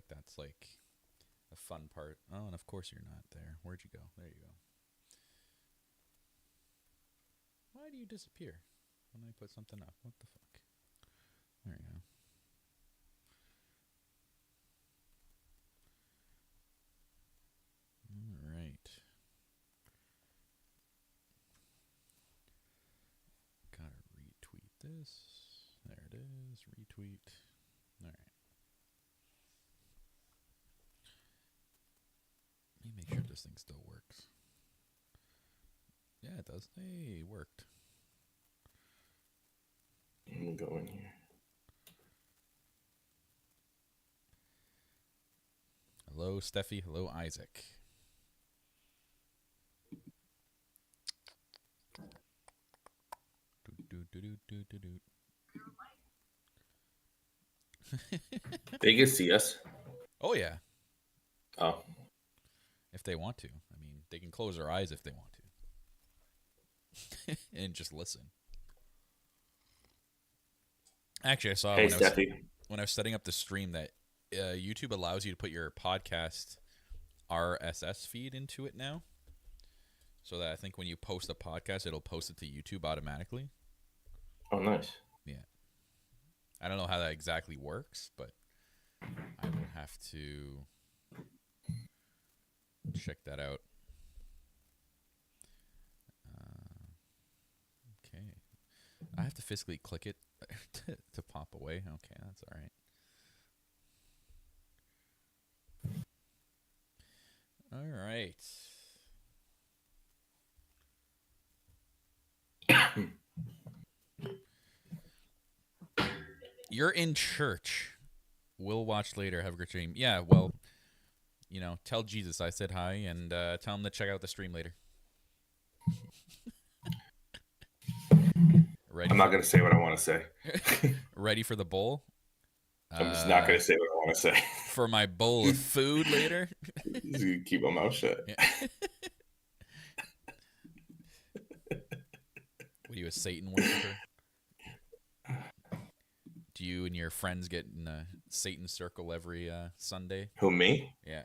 that's like the fun part. Oh, and of course you're not there. Where'd you go? There you go. Why do you disappear when I put something up? What the fuck? There you go. All right. Gotta retweet this. There it is. Retweet. All right. Let me make sure this thing still works. Yeah, it does. Hey, it worked. Let me go in here. Hello, Steffi. Hello, Isaac. They can see us. Oh, yeah. Oh. If they want to. I mean, they can close their eyes if they want to. And just listen. Actually, I saw Hey, when I was setting up the stream that YouTube allows you to put your podcast RSS feed into it now. So that I think when you post a podcast, it'll post it to YouTube automatically. Oh, nice. Yeah. I don't know how that exactly works, but I will have to check that out. Okay. I have to physically click it to pop away. Okay, that's all right. All right. You're in church. We'll watch later. Have a great stream. Yeah, well, tell Jesus I said hi and tell him to check out the stream later. I'm not going to say what I want to say. Ready for the bowl? I'm just not going to say what I want to say. For my bowl of food later? You keep my mouth shut. Yeah. What are you, a Satan worshiper? Do you and your friends get in a Satan circle every Sunday? Who, me? Yeah.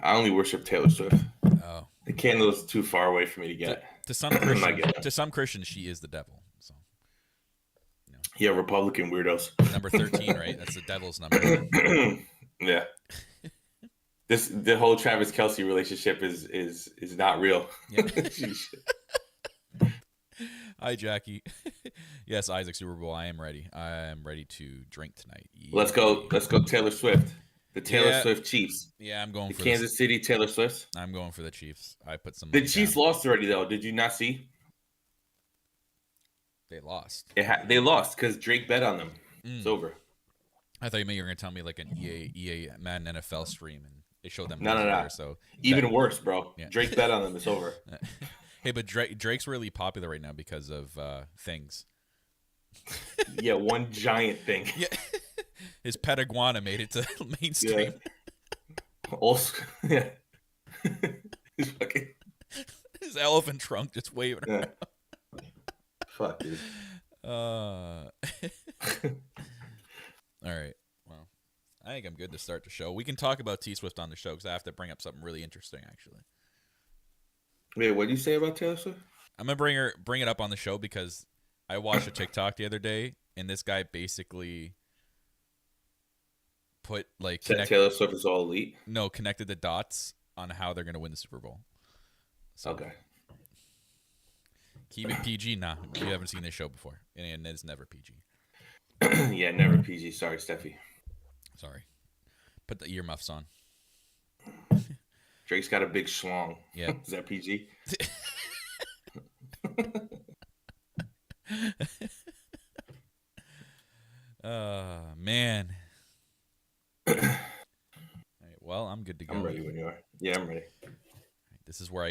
I only worship Taylor Swift. Oh. The candle's too far away for me to get. To some Christians, she is the devil. So. Yeah, Republican weirdos. Number 13, right? That's the devil's number. Yeah. The whole Travis Kelce relationship is not real. Yeah. Hi, Jackie. Yes, Isaac Super Bowl. I am ready. I am ready to drink tonight. Let's go Taylor Swift. The Taylor Swift Chiefs. Yeah, I'm going for Kansas City Taylor Swift. I'm going for the Chiefs. I put some. The Chiefs lost already, though. Did you not see? They lost. They lost because Drake bet on them. It's over. I thought you were going to tell me like an EA Madden NFL stream, and they showed them. No. So even worse, bro. Yeah. Drake bet on them. It's over. Hey, but Drake's really popular right now because of things. Yeah, one giant thing. Yeah. His pet iguana made it to mainstream. Yeah. Also, yeah. His elephant trunk just waving around. Fuck, dude. All right. Well, I think I'm good to start the show. We can talk about T Swift on the show because I have to bring up something really interesting, actually. Wait, what did you say about Taylor Swift? I'm gonna bring it up on the show because I watched a TikTok the other day, and this guy basically put like Taylor Swift is all elite. No, connected the dots on how they're gonna win the Super Bowl. So, okay. Keep it PG. Nah, you haven't seen this show before, and it's never PG. Yeah, never PG. Sorry, Steffi. Sorry. Put the earmuffs on. Drake's got a big schlong. Yeah. Is that PG? Man. All right, well, I'm good to go. I'm ready when you are. Yeah, I'm ready. This is where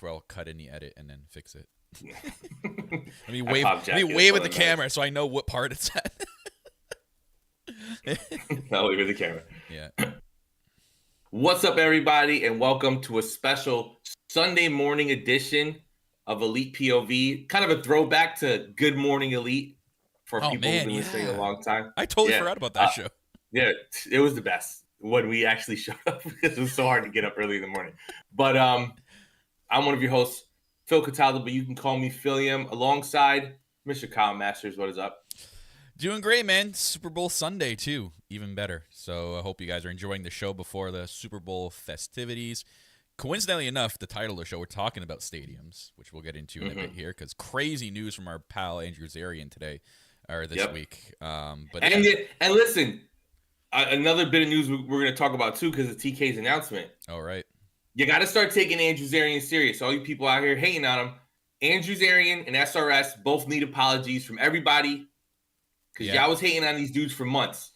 I'll cut any edit and then fix it. Let me wave at the camera so I know what part it's at. I'll wave at the camera. Yeah. What's up, everybody, and welcome to a special Sunday morning edition of Elite POV. Kind of a throwback to Good Morning Elite for people who've been listening a long time. I totally forgot about that show. Yeah, it was the best when we actually showed up because it was so hard to get up early in the morning. But I'm one of your hosts, Phil Cataldo, but you can call me Phillium, alongside Mr. Kyle Masters. What is up? Doing great, man. Super Bowl Sunday, too. Even better. So I hope you guys are enjoying the show before the Super Bowl festivities. Coincidentally enough, the title of the show, we're talking about stadiums, which we'll get into in a bit here, because crazy news from our pal Andrew Zarian today, or this week. But and listen, another bit of news we're going to talk about, too, because of TK's announcement. All right. You got to start taking Andrew Zarian serious. All you people out here hating on him, Andrew Zarian and SRS both need apologies from everybody, because y'all was hating on these dudes for months.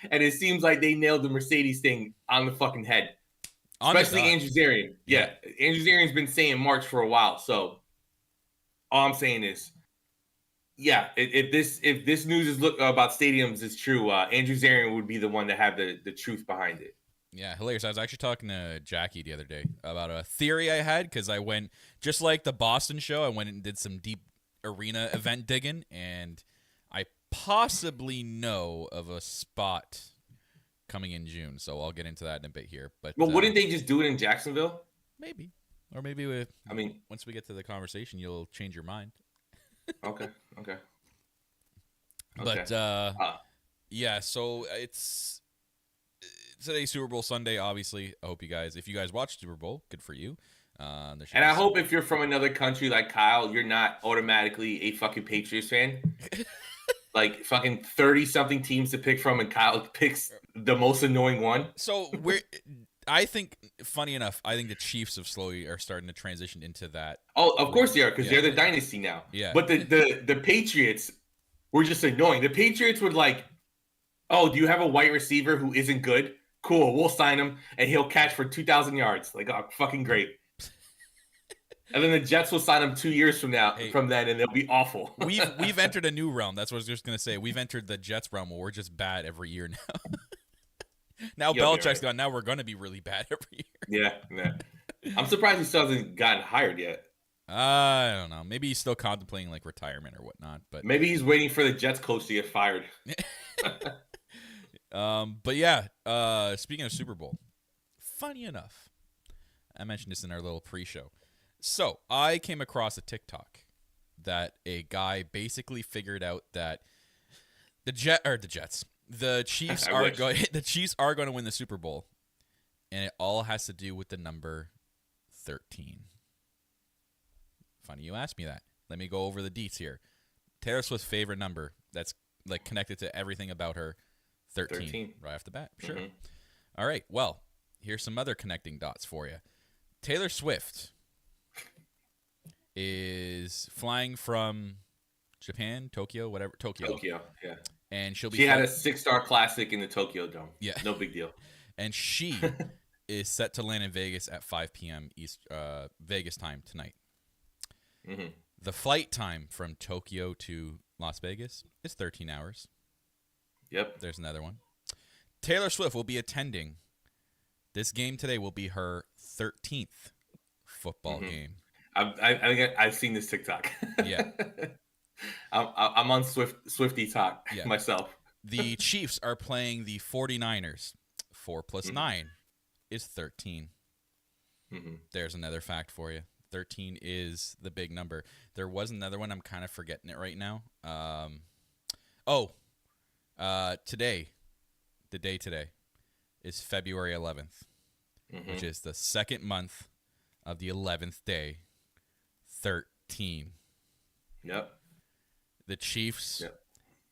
And it seems like they nailed the Mercedes thing on the fucking head. Especially Andrew Zarian. Yeah. Andrew Zarian's been saying March for a while. So all I'm saying is, if this news is about stadiums is true, Andrew Zarian would be the one to have the truth behind it. Yeah, hilarious. I was actually talking to Jackie the other day about a theory I had, because I went, just like the Boston show, I went and did some deep arena event digging, and I possibly know of a spot coming in June, so I'll get into that in a bit here. But wouldn't they just do it in Jacksonville? Maybe, or maybe once we get to the conversation, you'll change your mind. Okay. But yeah, so it's today's Super Bowl Sunday. Obviously, I hope if you guys watch Super Bowl, good for you. And I hope if you're from another country like Kyle, you're not automatically a fucking Patriots fan. Like fucking 30-something teams to pick from, and Kyle picks the most annoying one. So I think, funny enough, I think the Chiefs are starting to transition into that. Oh, of course they are, because they're the dynasty now. Yeah. But the Patriots were just annoying. The Patriots would like, oh, do you have a white receiver who isn't good? Cool, we'll sign him, and he'll catch for 2,000 yards. Like, oh, fucking great. And then the Jets will sign him 2 years from then, and they'll be awful. We've entered a new realm. That's what I was just gonna say. We've entered the Jets realm where we're just bad every year now. Now Belichick's gone. Now we're gonna be really bad every year. Yeah. I'm surprised he still hasn't gotten hired yet. I don't know. Maybe he's still contemplating like retirement or whatnot. But maybe he's waiting for the Jets coach to get fired. But yeah. Speaking of Super Bowl, funny enough, I mentioned this in our little pre-show. So I came across a TikTok that a guy basically figured out that the Chiefs are going to win the Super Bowl, and it all has to do with the number 13. Funny you asked me that. Let me go over the deets here. Taylor Swift's favorite number that's like connected to everything about her, 13. Right off the bat. Sure. Mm-hmm. All right. Well, here's some other connecting dots for you. Taylor Swift is flying from Japan, Tokyo, Tokyo, yeah. And she had a 6-star classic in the Tokyo Dome. Yeah. No big deal. And she is set to land in Vegas at 5 p.m. Vegas time tonight. Mm-hmm. The flight time from Tokyo to Las Vegas is 13 hours. Yep. There's another one. Taylor Swift will be attending. This game today will be her 13th football game. I've seen this TikTok. Yeah. I'm on Swifty talk myself. The Chiefs are playing the 49ers. 4 + 9 is 13. Mm-hmm. There's another fact for you. 13 is the big number. There was another one. I'm kind of forgetting it right now. Today, the day today, is February 11th, which is the second month of the 11th day. 13. Yep. The Chiefs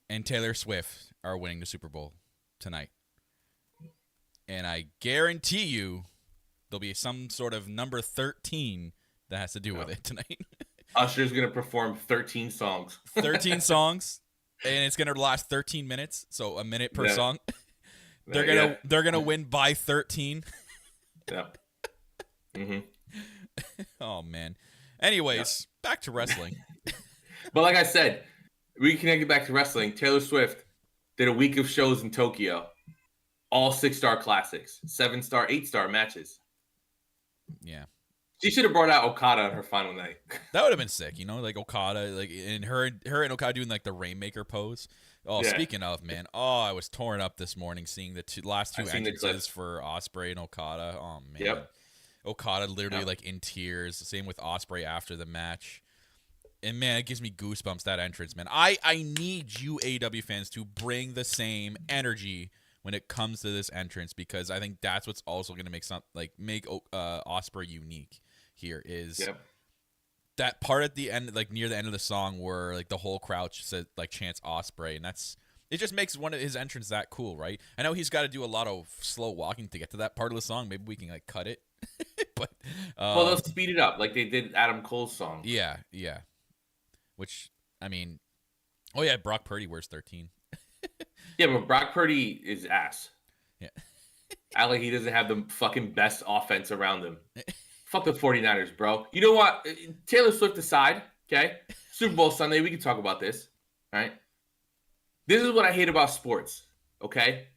and Taylor Swift are winning the Super Bowl tonight. And I guarantee you there'll be some sort of number 13 that has to do with it tonight. Usher's going to perform 13 songs. 13 songs, and it's going to last 13 minutes, so a minute per song. They're going to win by 13. Yeah. Mm-hmm. Oh, man. Anyways, back to wrestling. But like I said, reconnected back to wrestling. Taylor Swift did a week of shows in Tokyo. All 6-star classics. 7-star, 8-star matches. Yeah. She should have brought out Okada on her final night. That would have been sick, like Okada, like and her and Okada doing like the Rainmaker pose. Oh, Yeah. speaking of, man. Oh, I was torn up this morning seeing the last two I've seen the entrances clips. for Ospreay and Okada. Oh, man. Yep. Okada literally Yep. like in tears. Same with Ospreay after the match. And man, it gives me goosebumps, that entrance, man. I need you AEW fans to bring the same energy when it comes to this entrance, because I think that's what's also going to make Ospreay unique here is Yep. that part at the end, like near the end of the song where like the whole crowd said like chants Ospreay, and it just makes one of his entrance that cool, right? I know he's got to do a lot of slow walking to get to that part of the song. Maybe we can like cut it, but Well, they'll speed it up like they did Adam Cole's song. yeah. Which I mean, oh yeah, Brock Purdy wears 13. Yeah, but Brock Purdy is ass. Yeah. Act like he doesn't have the fucking best offense around him. Fuck the 49ers, bro. You know what? Taylor Swift aside, okay? Super Bowl Sunday, we can talk about this, all right? This is what I hate about sports, okay?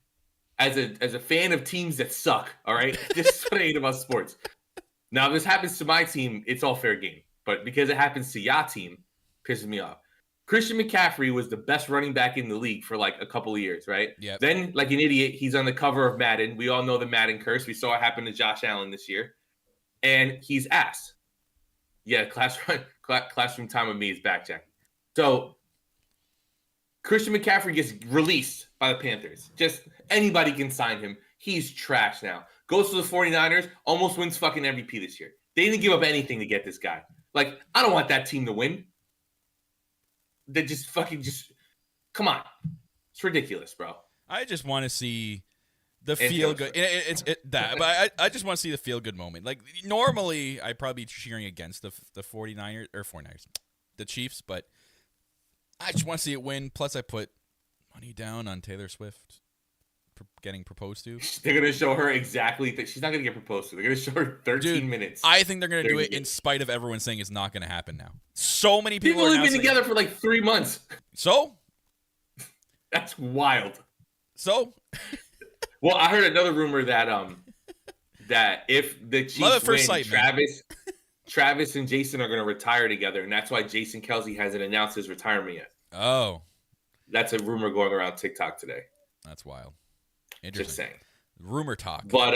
As a fan of teams that suck, all right? This is what I hate about sports. Now, if this happens to my team, it's all fair game. But because it happens to your team, pisses me off. Christian McCaffrey was the best running back in the league for like a couple of years, right? Yep. Then, like an idiot, he's on the cover of Madden. We all know the Madden curse. We saw it happen to Josh Allen this year. And he's ass. Yeah, classroom time with me is back, Jack. So, Christian McCaffrey gets released by the Panthers. Just anybody can sign him. He's trash now. Goes to the 49ers, almost wins fucking MVP this year. They didn't give up anything to get this guy. Like, I don't want that team to win. They just come on. It's ridiculous, bro. I just want to see the feel good. But I just want to see the feel good moment. Like normally, I'd probably be cheering against the 49ers, the Chiefs, but I just want to see it win. Plus, I put money down on Taylor Swift getting proposed to. They're gonna show her exactly. She's not gonna get proposed to. They're gonna show her 13 minutes. I think they're gonna do it in spite of everyone saying it's not gonna happen now. So many people have been together for like 3 months. So that's wild. So well, I heard another rumor that if the Chiefs win, Travis and Jason are gonna retire together, and that's why Jason Kelce hasn't announced his retirement yet. Oh, that's a rumor going around TikTok today. That's wild. Just saying. Rumor talk. But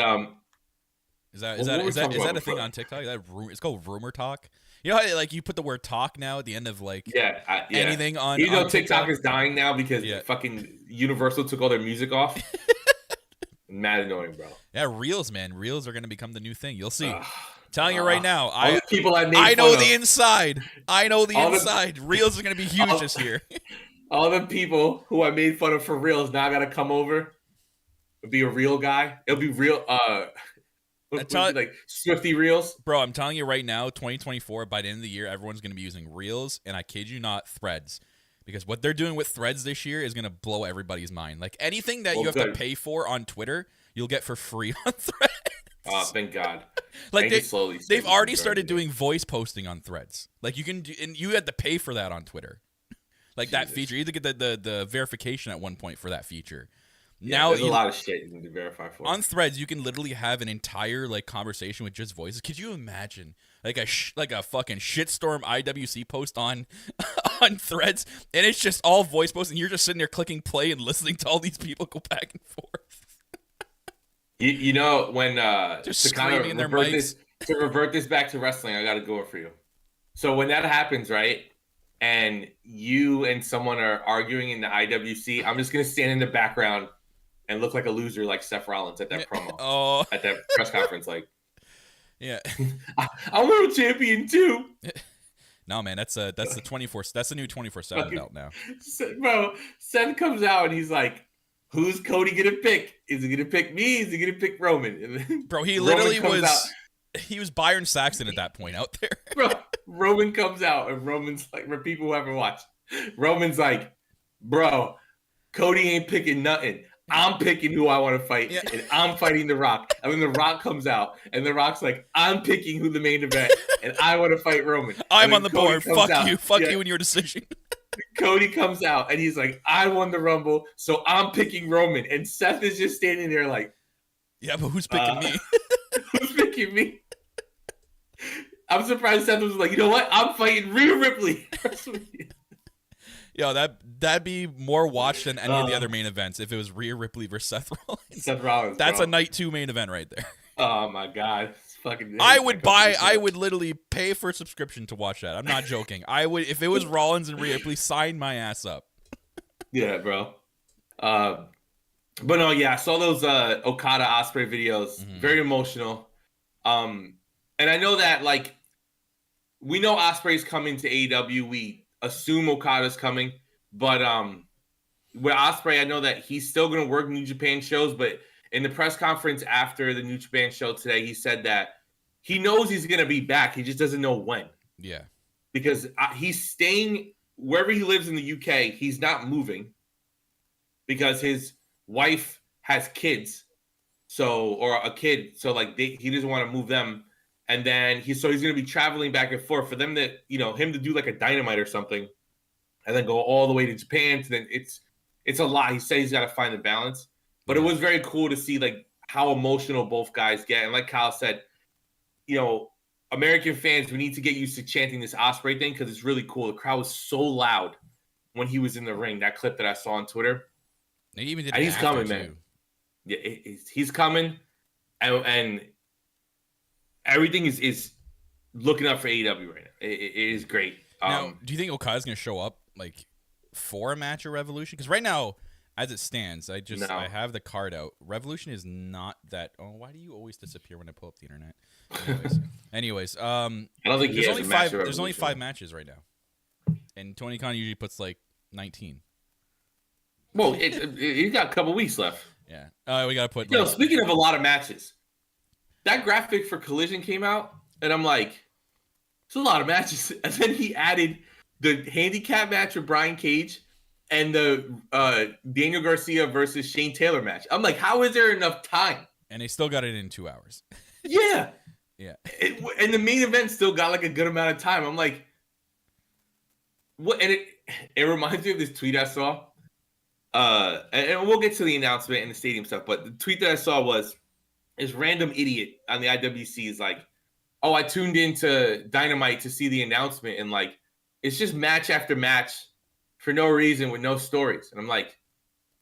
is that a thing on TikTok? It's called rumor talk. You know how like you put the word talk now at the end of like anything on. You know TikTok is dying now because fucking Universal took all their music off. Mad annoying, bro. Yeah, Reels, man. Reels are gonna become the new thing. You'll see. Telling you right now, I know the inside. I know the inside. Reels is gonna be huge this year. All the people who I made fun of for Reels now gotta come over. It'll be a real guy. It'll be real. Like Swifty Reels, bro. I'm telling you right now, 2024. By the end of the year, everyone's gonna be using Reels, and I kid you not, Threads, because what they're doing with Threads this year is gonna blow everybody's mind. Like anything that you have to pay for on Twitter, you'll get for free on Threads. Oh, thank God! Like they've already started doing voice posting on Threads. Like you can do, and you had to pay for that on Twitter. Like that feature, you had to get the verification at one point for that feature. Yeah, now there's a lot of shit you need to verify for. On Threads, you can literally have an entire like conversation with just voices. Could you imagine like a fucking shitstorm IWC post on Threads, and it's just all voice posts, and you're just sitting there clicking play and listening to all these people go back and forth. You know when just screaming in their mics. To revert this back to wrestling, I got to go for you. So when that happens, right? And you and someone are arguing in the IWC, I'm just going to stand in the background and look like a loser like Seth Rollins at that promo. At that press conference. Like, yeah. I'm world champion too. No, man, that's the 24. That's the new 24/7 belt now. Bro, Seth comes out and he's like, who's Cody going to pick? Is he going to pick me? Is he going to pick Roman? Bro, he literally he was Byron Saxton at that point out there. Bro, Roman comes out and Roman's like, for people who haven't watched, Roman's like, bro, Cody ain't picking nothing. I'm picking who I want to fight, and I'm fighting The Rock. And then The Rock comes out, and The Rock's like, I'm picking who the main event, and I want to fight Roman. I'm on the board. Fuck you. Fuck you and your decision. Cody comes out, and he's like, I won the Rumble, so I'm picking Roman. And Seth is just standing there like, yeah, but who's picking me? Who's picking me? I'm surprised Seth was like, you know what? I'm fighting Rhea Ripley. Yo, that'd be more watched than any of the other main events if it was Rhea Ripley versus Seth Rollins. Seth Rollins, That's bro. a night 2 main event right there. Oh my god, it's fucking. I would literally pay for a subscription to watch that. I'm not joking. I would, if it was Rollins and Rhea Ripley, sign my ass up. Yeah, bro. But no, yeah, I saw those Okada Ospreay videos. Very emotional. And I know that like we know Ospreay's coming to AEW. We assume Okada's coming, but with Ospreay, I know that he's still going to work New Japan shows. But in the press conference after the New Japan show today, he said that he knows he's going to be back. He just doesn't know when. Yeah, because he's staying wherever he lives in the UK. He's not moving because his wife has kids, or a kid. So like he doesn't want to move them. And then he's going to be traveling back and forth for them to, him to do like a Dynamite or something, and then go all the way to Japan. To then it's a lot. He says he's got to find the balance, but it was very cool to see like how emotional both guys get. And like Kyle said, American fans, we need to get used to chanting this Ospreay thing because it's really cool. The crowd was so loud when he was in the ring. That clip that I saw on Twitter. they even did. And he's coming, man. Yeah, he's coming, and everything is looking up for AEW right now. It is great. Now, do you think Okada's going to show up like for a match or Revolution? Because right now, as it stands, I have the card out. Revolution is not that. Oh, why do you always disappear when I pull up the internet? Anyways, I don't think there's only 5. There's only 5 matches right now, and Tony Khan usually puts like 19. Well, he's got a couple weeks left. Yeah, we got to put. Speaking of a lot of matches, that graphic for Collision came out, and I'm like, it's a lot of matches. And then he added the handicap match with Brian Cage and the Daniel Garcia versus Shane Taylor match. I'm like, how is there enough time? And they still got it in 2 hours. Yeah. Yeah. And the main event still got like a good amount of time. I'm like, what? And it reminds me of this tweet I saw. And we'll get to the announcement and the stadium stuff, but the tweet that I saw was this random idiot on the IWC is like, oh, I tuned into Dynamite to see the announcement, and like it's just match after match for no reason with no stories. And I'm like,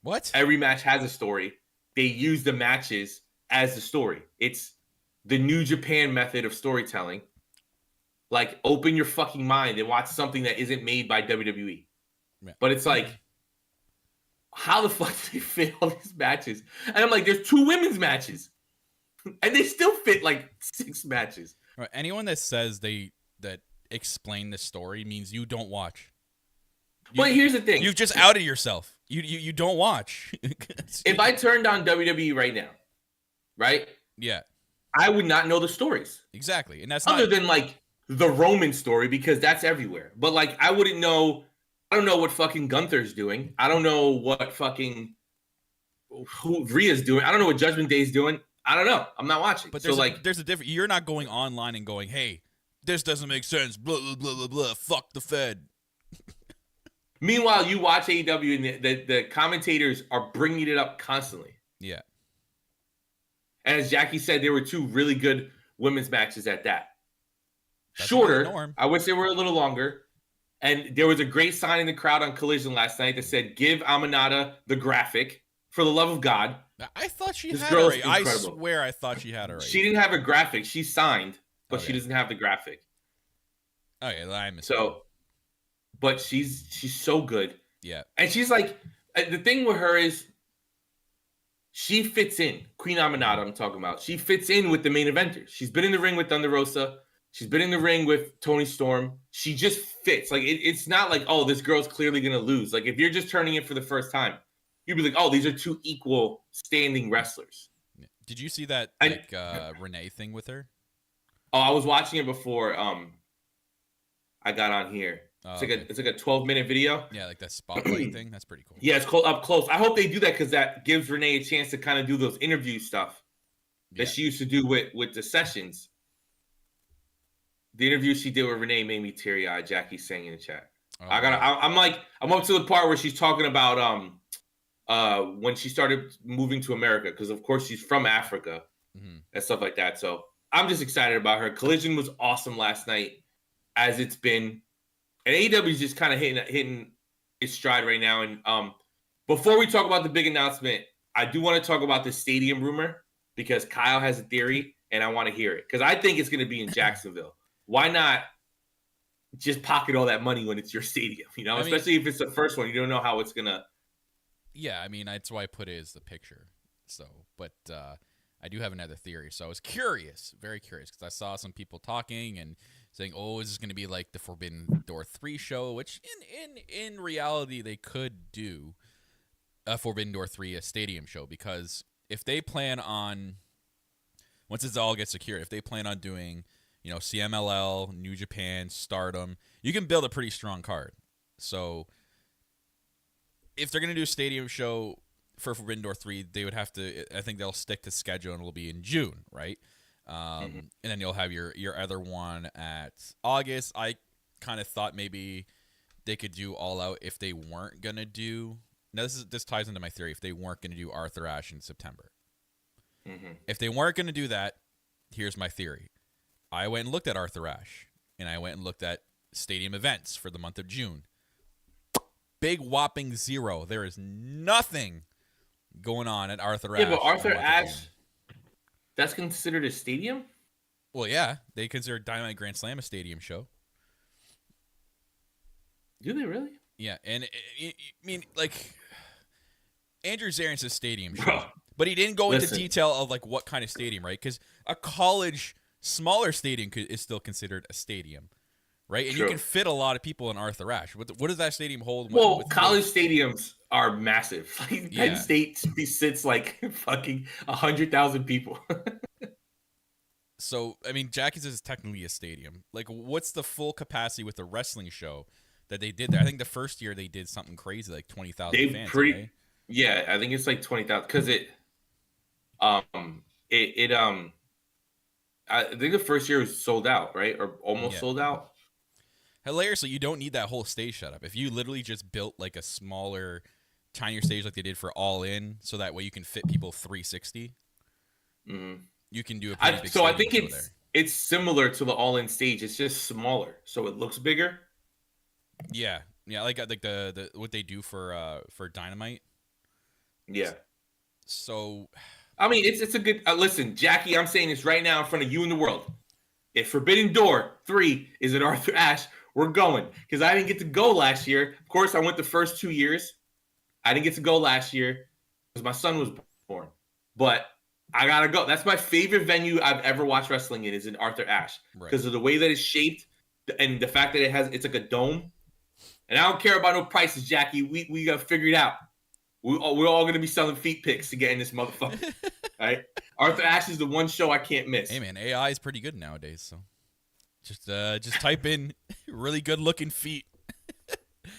what? Every match has a story. They use the matches as the story. It's the New Japan method of storytelling. Like, open your fucking mind and watch something that isn't made by WWE. Yeah. But it's like, how the fuck do they fit all these matches? And I'm like, there's 2 women's matches. And they still fit like 6 matches. Right. Anyone that says that explain the story means you don't watch. But here's the thing. You've just outed yourself. You don't watch. If I turned on WWE right now, right? Yeah. I would not know the stories. Exactly. And that's other than like the Roman story, because that's everywhere. But like I wouldn't know. I don't know what fucking Gunther's doing. I don't know what fucking who Rhea's doing. I don't know what Judgment Day's doing. I don't know. I'm not watching. But there's a difference. You're not going online and going, hey, this doesn't make sense. Blah, blah, blah, blah, blah. Fuck the Fed. Meanwhile, you watch AEW and the commentators are bringing it up constantly. Yeah. And as Jackie said, there were 2 really good women's matches at that. That's shorter. I wish they were a little longer. And there was a great sign in the crowd on Collision last night that said, give Aminata the graphic, for the love of God. I thought she had it right. I swear I thought she had it right. She didn't have a graphic. She signed, but she doesn't have the graphic. Okay, I missed but she's so good. Yeah. And she's like, the thing with her is she fits in. Queen Aminata, I'm talking about. She fits in with the main eventers. She's been in the ring with Thunder Rosa. She's been in the ring with Toni Storm. She just fits. Like it's not like, oh, this girl's clearly going to lose. Like if you're just turning it for the first time, you'd be like, oh, these are 2 equal standing wrestlers. Did you see that Renee thing with her? Oh, I was watching it before I got on here. It's like a 12-minute video. Yeah, like that spotlight thing. That's pretty cool. Yeah, it's up close. I hope they do that because that gives Renee a chance to kind of do those interview stuff that she used to do with the sessions. The interview she did with Renee made me teary-eyed. Jackie's saying in the chat. Oh, I'm up to the part where she's talking about when she started moving to America, because of course she's from Africa and stuff like that. So I'm just excited about her. Collision was awesome last night, as it's been. And AEW is just kind of hitting its stride right now. And before we talk about the big announcement, I do want to talk about the stadium rumor because Kyle has a theory and I want to hear it because I think it's going to be in Jacksonville. Why not just pocket all that money when it's your stadium? You know, especially if it's the first one, you don't know how it's going to. Yeah, I mean, that's why I put it as the picture. So, but I do have another theory. So I was curious, very curious, because I saw some people talking and saying, "Oh, is this going to be like the Forbidden Door 3 show?" Which, in reality, they could do a Forbidden Door 3, a stadium show, because if they plan on, once this all gets secured, if they plan on doing, you know, CMLL, New Japan, Stardom, you can build a pretty strong card. So if they're going to do a stadium show for Forbidden Door 3, they would have to, I think they'll stick to schedule and it'll be in June, right? And then you'll have your other one at August. I kind of thought maybe they could do All Out if they weren't going to do, now this ties into my theory, if they weren't going to do Arthur Ashe in September. If they weren't going to do that, here's my theory. I went and looked at Arthur Ashe, and I went and looked at stadium events for the month of June. Big whopping 0. There is nothing going on at Arthur Ashe. Yeah, but Arthur Ashe, that's considered a stadium? Well, yeah. They consider Dynamite Grand Slam a stadium show. Do they really? Yeah, and I mean, like, Andrew Zarian's a stadium show. Bro, but he didn't go into detail of, like, what kind of stadium, right? Because a college, smaller stadium is still considered a stadium. Right, and you can fit a lot of people in Arthur Ashe. What does that stadium hold? Well, college stadiums are massive. Like Penn State sits like fucking 100,000 people. So, I mean, Jackie's is technically a stadium. Like, what's the full capacity with the wrestling show that they did there? I think the first year they did something crazy, like 20,000 fans. Right? Yeah, I think it's like 20,000 because I think the first year was sold out, right, or almost sold out. Hilariously, you don't need that whole stage setup. If you literally just built like a smaller, tinier stage like they did for All In, so that way you can fit people 360, you can do a pretty big so I think show it's similar to the All In stage. It's just smaller, so it looks bigger. Yeah, like the what they do for Dynamite. Yeah. So, I mean, it's a good listen, Jackie. I'm saying this right now in front of you and the world. If Forbidden Door 3 is at Arthur Ashe, we're going, because I didn't get to go last year. Of course, I went the first 2 years. I didn't get to go last year because my son was born. But I got to go. That's my favorite venue I've ever watched wrestling in, is in Arthur Ashe, because of the way that it's shaped and the fact that it's like a dome. And I don't care about no prices, Jackie. We got to figure it out. We're all going to be selling feet pics to get in this motherfucker. Right? Arthur Ashe is the one show I can't miss. Hey, man, AI is pretty good nowadays, so just type in really good looking feet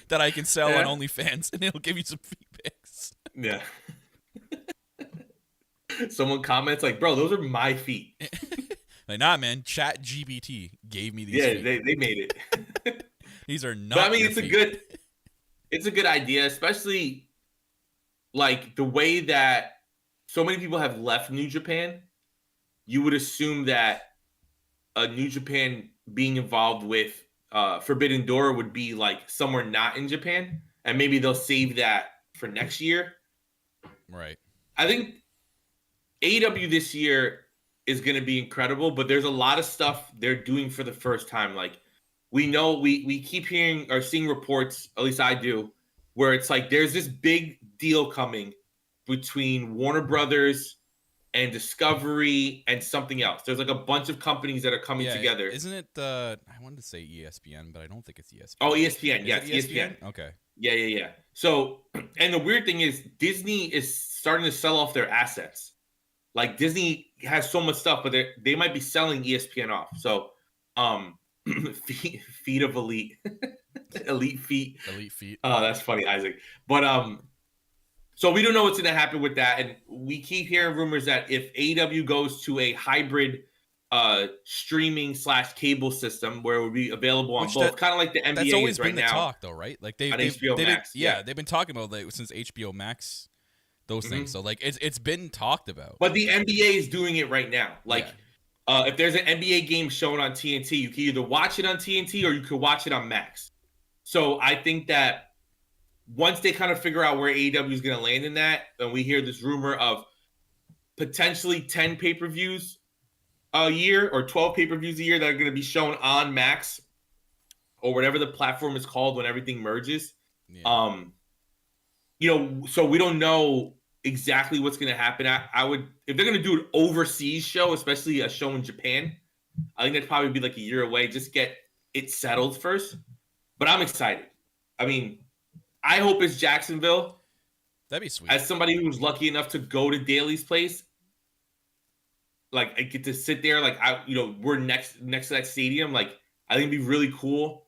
that I can sell on OnlyFans, and it'll give you some feet pics. Yeah. Someone comments like, "Bro, those are my feet." Like, nah, man. Chat GBT gave me these. Yeah, they made it. These are not. But I mean, it's a good idea, especially like the way that so many people have left New Japan. You would assume that a New Japan being involved with Forbidden Door would be like somewhere not in Japan, and maybe they'll save that for next year. Right. I think AEW this year is going to be incredible, but there's a lot of stuff they're doing for the first time. Like, we know we keep hearing or seeing reports, at least I do, where it's like there's this big deal coming between Warner Brothers and Discovery and something else. There's like a bunch of companies that are coming together. Isn't it I wanted to say ESPN, but I don't think it's ESPN. Oh, ESPN. Yes, ESPN. Okay. Yeah. So, and the weird thing is Disney is starting to sell off their assets. Like, Disney has so much stuff, but they might be selling ESPN off. So, feet of elite. Elite feet. Oh, that's funny, Isaac. But so we don't know what's going to happen with that, and we keep hearing rumors that if AEW goes to a hybrid streaming / cable system where it would be available on both, kind of like the NBA that's always is right been the now. Talk, though, right? Like they've HBO Max. They've been talking about that since HBO Max, those things. So like it's been talked about. But the NBA is doing it right now. Like if there's an NBA game shown on TNT, you can either watch it on TNT or you could watch it on Max. So I think that once they kind of figure out where AEW is going to land in that, and we hear this rumor of potentially 10 pay-per-views a year or 12 pay-per-views a year that are going to be shown on Max or whatever the platform is called when everything merges. Yeah. So we don't know exactly what's going to happen. I would, if they're going to do an overseas show, especially a show in Japan, I think that'd probably be like a year away. Just get it settled first. But I'm excited. I mean, I hope it's Jacksonville. That'd be sweet. As somebody who was lucky enough to go to Daly's place, like I get to sit there, like we're next to that stadium. Like I think it'd be really cool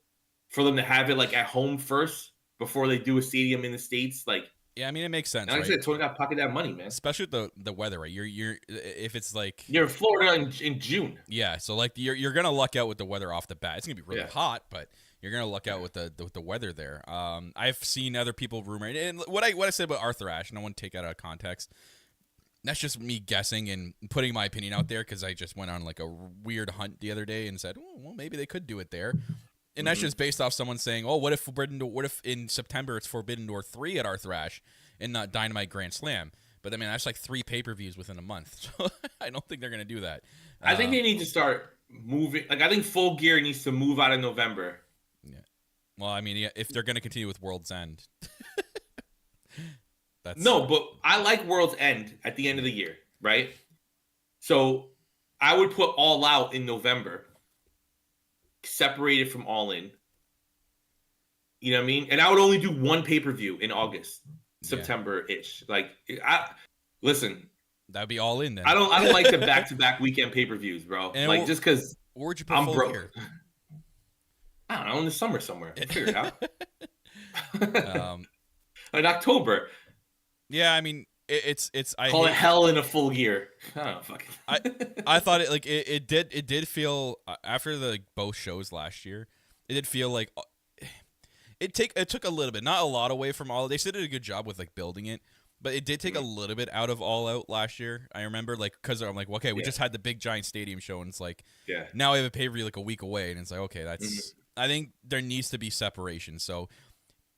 for them to have it like at home first before they do a stadium in the States. Like, yeah, I mean it makes sense. Like I said, totally got to pocket that money, man. Especially the weather, right? You're if it's like you're in Florida in June. Yeah, so like you're gonna luck out with the weather off the bat. It's gonna be really hot, but you're gonna luck out with the weather there. I've seen other people rumor, and what I said about Arthur Ashe, and I want to take that out of context. That's just me guessing and putting my opinion out there because I just went on like a weird hunt the other day and said, oh, well, maybe they could do it there. And that's just based off someone saying, oh, what if in September it's Forbidden Door 3 at Arthur Ashe and not Dynamite Grand Slam? But I mean, that's like 3 pay-per-views within a month. So I don't think they're going to do that. I think they need to start moving. Like, I think Full Gear needs to move out of November. Yeah. Well, I mean, if they're going to continue with World's End. No, but I like World's End at the end of the year, right? So I would put All Out in November, separated from All In. You know what I mean? And I would only do 1 pay-per-view in August, September-ish. Like, listen. That would be All In then. I don't like the back-to-back weekend pay-per-views, bro. And like, just because I'm broke. Here? I don't know, in the summer somewhere. I'll figure it out. In October. Yeah, I mean, it's. I call it hell in a Full Gear. I don't know, fucking. I thought it like it did feel after the both shows last year, it did feel like it took a little bit, not a lot away from All. They still did a good job with like building it, but it did take a little bit out of All Out last year. I remember like because I'm like, okay, we just had the big giant stadium show, and it's like, now we have a pay-per-view like a week away, and it's like, okay, that's. I think there needs to be separation. So.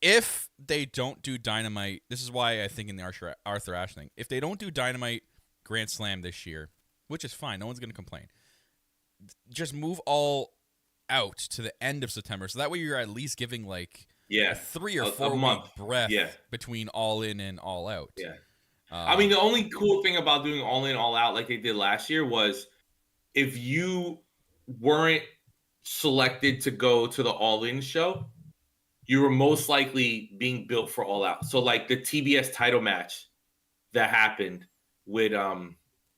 If they don't do Dynamite, this is why I think in the Arthur Ashe thing, if they don't do Dynamite Grand Slam this year, which is fine, no one's going to complain, just move All Out to the end of September. So that way you're at least giving like a 3 or 4 week breath between All In and All Out. Yeah. I mean, the only cool thing about doing All In, All Out like they did last year was if you weren't selected to go to the All In show, you were most likely being built for All Out. So like the TBS title match that happened with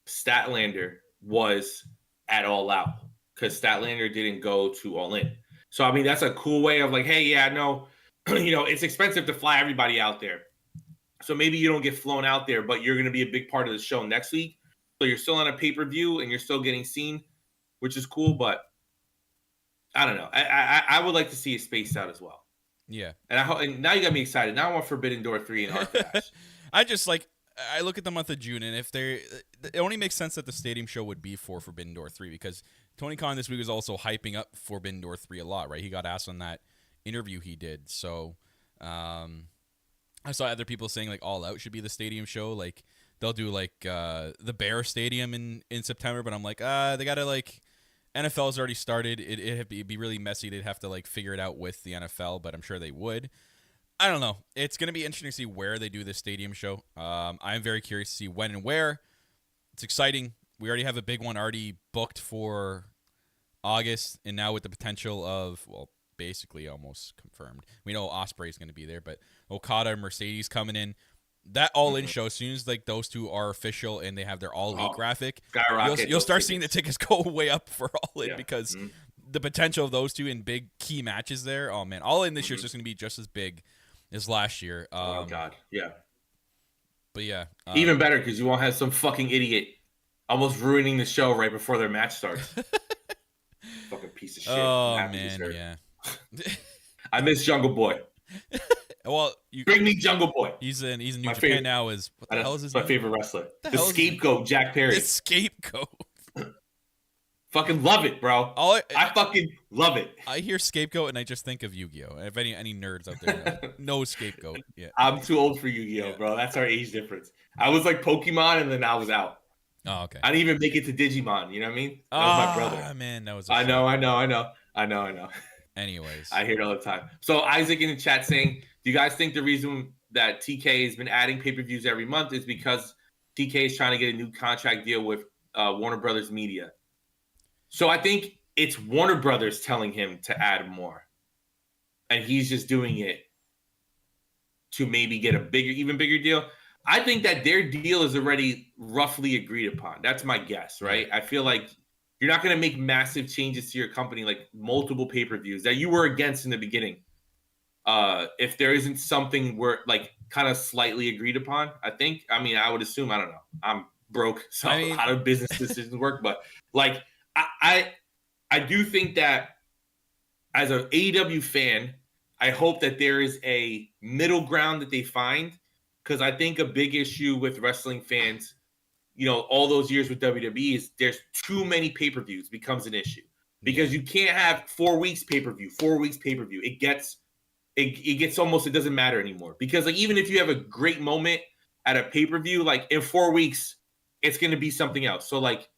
Statlander was at All Out because Statlander didn't go to All In. So I mean that's a cool way of like, hey, yeah, no, it's expensive to fly everybody out there. So maybe you don't get flown out there, but you're gonna be a big part of the show next week. So you're still on a pay-per-view and you're still getting seen, which is cool, but I don't know. I would like to see it spaced out as well. Yeah, and now you got me excited. Now I want Forbidden Door 3 and Arthur Ashe. I look at the month of June, and if it only makes sense that the stadium show would be for Forbidden Door 3 because Tony Khan this week was also hyping up Forbidden Door 3 a lot, right? He got asked on that interview he did. So I saw other people saying like All Out should be the stadium show. Like they'll do like the Bear Stadium in September, but I'm like, they gotta like. NFL's already started. It'd be really messy. They'd have to like figure it out with the NFL, but I'm sure they would. I don't know. It's going to be interesting to see where they do this stadium show. I'm very curious to see when and where. It's exciting. We already have a big one already booked for August, and now with the potential of, well, basically almost confirmed. We know Ospreay's going to be there, but Okada and Mercedes coming in. That all-in show, as soon as like those two are official and they have their all-in graphic, you'll start seeing the tickets go way up for all-in because the potential of those two in big key matches there. Oh man, all-in this year is just going to be just as big as last year. Oh god, yeah. But yeah, even better because you won't have some fucking idiot almost ruining the show right before their match starts. Fucking piece of shit. Oh man, yeah. I miss Jungle Boy. Well, bring me Jungle Boy. He's in New Japan now. What the hell is his name? My favorite wrestler. The Scapegoat, Jack Perry. The Scapegoat. Fucking love it, bro. I fucking love it. I hear Scapegoat and I just think of Yu-Gi-Oh. If any nerds out there know Scapegoat, yeah. I'm too old for Yu-Gi-Oh, bro. That's our age difference. I was like Pokemon, and then I was out. Oh, okay. I didn't even make it to Digimon. You know what I mean? That was my brother. Ah, man, that was. I know. Anyways, I hear it all the time. So Isaac in the chat saying, "Do you guys think the reason that TK has been adding pay-per-views every month is because TK is trying to get a new contract deal with Warner Brothers Media?" So I think it's Warner Brothers telling him to add more, and he's just doing it to maybe get a even bigger deal. I think that their deal is already roughly agreed upon. That's my guess, right? I feel like you're not going to make massive changes to your company, like multiple pay-per-views that you were against in the beginning. If there isn't something where like kind of slightly agreed upon, I would assume, I don't know. I'm broke, so how do business decisions work? But like, I do think that as an AEW fan, I hope that there is a middle ground that they find, because I think a big issue with wrestling fans, all those years with WWE is there's too many pay-per-views becomes an issue, because you can't have 4 weeks pay-per-view. It gets almost, it doesn't matter anymore, because like even if you have a great moment at a pay-per-view, like in 4 weeks, it's going to be something else. So like,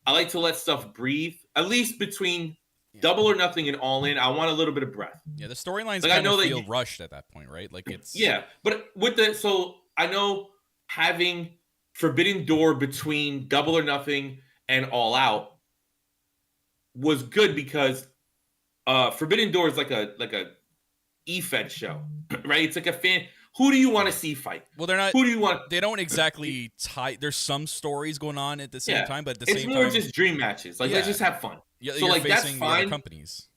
I like to let stuff breathe, at least between Double or Nothing and All In. I want a little bit of breath. Yeah, the storylines like, kind of feel rushed at that point, right? Like it's but so I know having Forbidden Door between Double or Nothing and All Out was good, because Forbidden Door is like a E-Fed show, right? It's like a fan. Who do you want to see fight? Well, they're not. Who do you want? They don't exactly tie. There's some stories going on at the same time, but at the same time, it's more just dream matches. Like let's just have fun. Yeah, so like that's fine. Companies.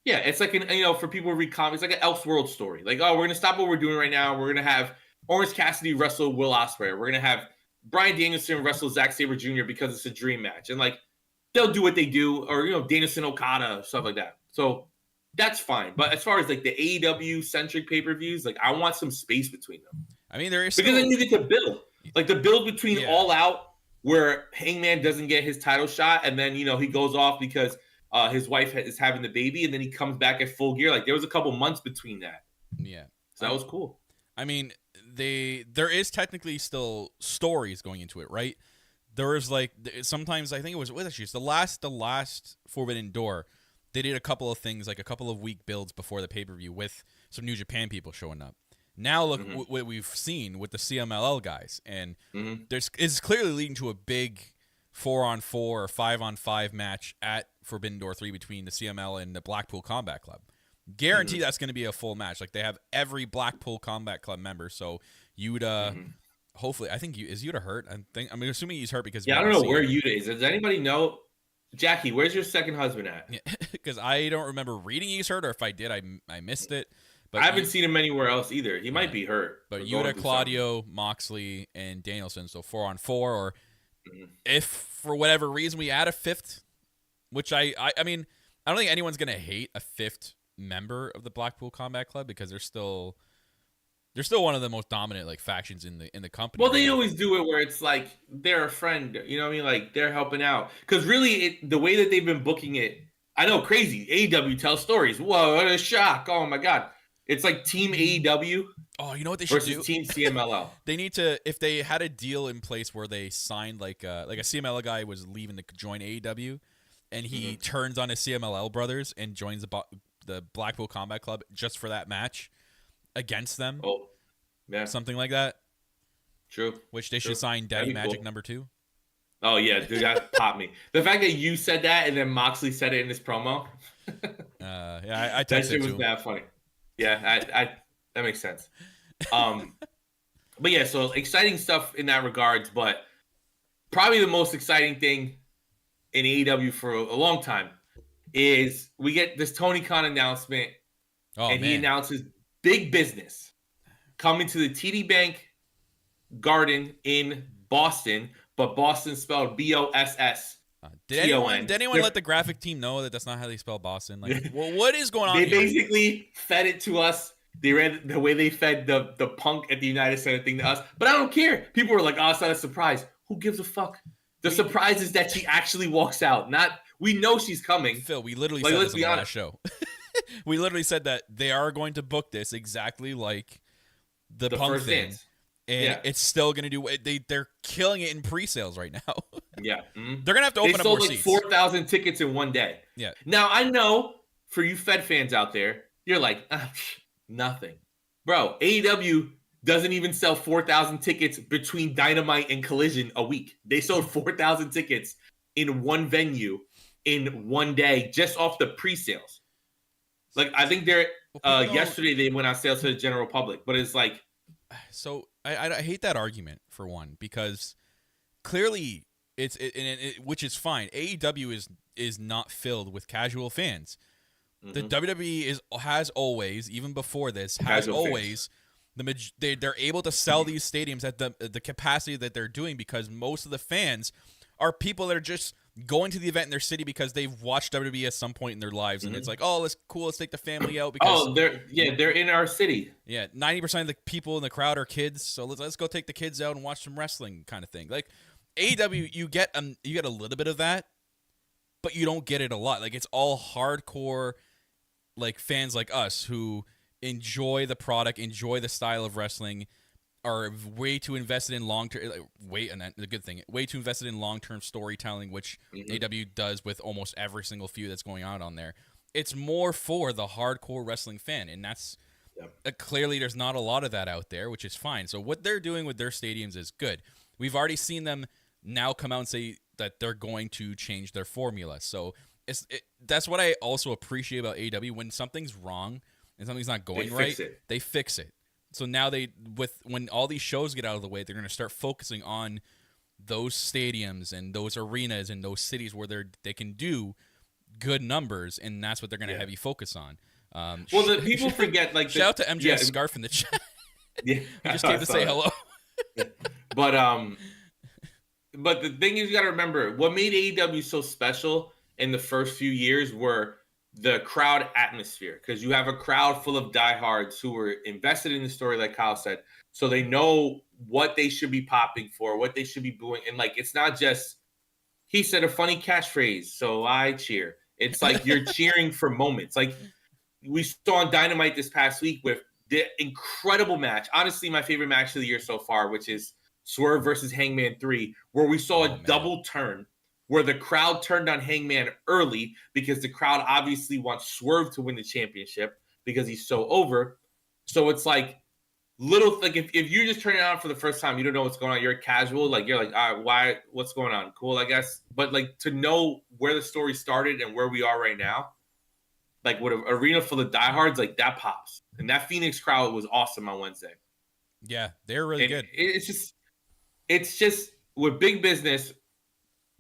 Yeah, it's like for people who read comics, like an Elseworld story. Like, oh, we're gonna stop what we're doing right now. We're gonna have Orange Cassidy wrestle Will Ospreay. We're gonna have Bryan Danielson wrestle Zack Sabre Jr. because it's a dream match, and like they'll do what they do, or Danielson Okada, stuff like that. So that's fine. But as far as like the AEW centric pay-per-views, like I want some space between them. I mean, there is because then you get to build, like the build between All Out, where Hangman doesn't get his title shot, and then he goes off because his wife is having the baby, and then he comes back at full gear. Like there was a couple months between that. Yeah, so that was cool. I mean, there is technically still stories going into it, right? There is like sometimes I think it was it's the last Forbidden Door. They did a couple of things, like a couple of week builds before the pay-per-view with some New Japan people showing up. Now look what we've seen with the CMLL guys, and it's clearly leading to a big 4-on-4 or 5-on-5 match at Forbidden Door 3 between the CML and the Blackpool Combat Club. Guarantee that's going to be a full match. Like they have every Blackpool Combat Club member, so Yuta. Hopefully, I think is Yuta hurt. I'm assuming he's hurt because I don't know where Yuta is. Does anybody know? Jackie, where's your second husband at? Because I don't remember reading he's hurt, or if I did, I missed it. But I haven't seen him anywhere else either. He might be hurt. But Yuta, Claudio, Moxley, and Danielson, so 4-on-4. Or if for whatever reason we add a fifth, which I mean, I don't think anyone's gonna hate a fifth member of the Blackpool Combat Club, because they're still one of the most dominant like factions in the company. Well, they always do it where it's like they're a friend, you know what I mean? Like they're helping out. Because really, the way that they've been booking it, I know, crazy. AEW tells stories. Whoa, what a shock! Oh my god, it's like Team AEW. Oh, you know what they should do? Versus Team CMLL. They need to, if they had a deal in place where they signed like a CMLL guy was leaving to join AEW, and he turns on his CMLL brothers and joins the Blackpool Combat Club just for that match against them. Oh, yeah. Something like that. True. Which they should sign Daddy Magic cool. #2. Oh, yeah. Dude, that popped me. The fact that you said that and then Moxley said it in his promo. Yeah, I texted that shit was too. that funny. Yeah, that makes sense. But yeah, so exciting stuff in that regards. But probably the most exciting thing in AEW for a long time is we get this Tony Khan announcement, he announces big business coming to the TD Bank Garden in Boston, but Boston spelled BOSS. Did anyone let the graphic team know that that's not how they spell Boston? Like, well, what is going on? They here? basically fed it to us. They read the way they fed the Punk at the United Center thing to us, but I don't care. People were like, "Oh, it's not a surprise." Who gives a fuck? The surprise is that she actually walks out. Not We know she's coming. Phil, we literally Like, said let's this on be the honest. last show. We literally said that they are going to book this exactly like the Punk first thing. dance. And Yeah. it's still going to do they're killing it in pre-sales right now. Yeah. Mm-hmm. They're going to have to open They up more sold like seats. 4,000 tickets in one day. Yeah. Now, I know for you Fed fans out there, you're like, nothing. Bro, AEW doesn't even sell 4,000 tickets between Dynamite and Collision a week. They sold 4,000 tickets in one venue in one day just off the pre-sales. Like, I think they're yesterday they went on sale to the general public, but it's like. So I hate that argument for one, because clearly which is fine. AEW is not filled with casual fans. The WWE has always, even before this, they're able to sell these stadiums at the capacity that they're doing, because most of the fans are people that are just going to the event in their city because they've watched WWE at some point in their lives, and it's like, oh, let's take the family out because they're in our city. Yeah, 90% of the people in the crowd are kids, so let's go take the kids out and watch some wrestling kind of thing. Like AEW, you get a little bit of that, but you don't get it a lot. Like, it's all hardcore, like, fans like us who enjoy the product, enjoy the style of wrestling, are way too invested in long-term way too invested in long-term storytelling, which AEW does with almost every single feud that's going on there. It's more for the hardcore wrestling fan, and that's clearly there's not a lot of that out there, which is fine. So what they're doing with their stadiums is good. We've already seen them now come out and say that they're going to change their formula. So that's what I also appreciate about AEW. When something's wrong and something's not going right, they fix it. So now when all these shows get out of the way, they're going to start focusing on those stadiums and those arenas and those cities where they can do good numbers, and that's what they're going to heavy focus on. Well, people forget, like, shout out to MJ's scarf in the chat. Yeah, I just came to say hello. But the thing is, you got to remember what made AEW so special in the first few years were the crowd atmosphere, because you have a crowd full of diehards who were invested in the story, like Kyle said, so they know what they should be popping for, what they should be booing, and like, it's not just he said a funny catchphrase, so I cheer. It's like you're cheering for moments. Like we saw on Dynamite this past week with the incredible match, honestly my favorite match of the year so far, which is Swerve versus Hangman 3, where we saw a double turn, where the crowd turned on Hangman early because the crowd obviously wants Swerve to win the championship because he's so over. So it's like if you're just turning it on for the first time, you don't know what's going on. You're casual, like you're like, all right, what's going on? Cool, I guess. But like, to know where the story started and where we are right now, like with an arena full of diehards, like that pops. And that Phoenix crowd was awesome on Wednesday. Yeah, they're really good. It's just with big business.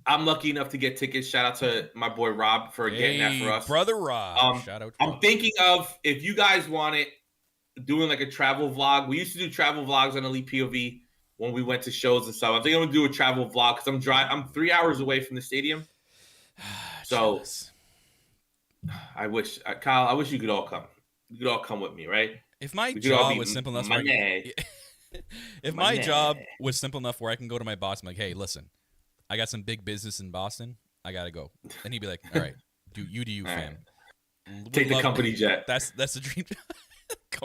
I'm lucky enough to get tickets. Shout out to my boy Rob for getting that for us. Brother Rob. Shout out to I'm thinking of, if you guys want it, doing like a travel vlog. We used to do travel vlogs on Elite POV when we went to shows and stuff. I think I'm going to do a travel vlog because I'm 3 hours away from the stadium. So I wish, Kyle, I wish you could all come. You could all come with me, right? If my job was simple enough, if my job was simple enough where I can go to my boss and be like, hey, listen, I got some big business in Boston. I gotta go. And he'd be like, all right, do you, fam. Take the company jet. That's the dream.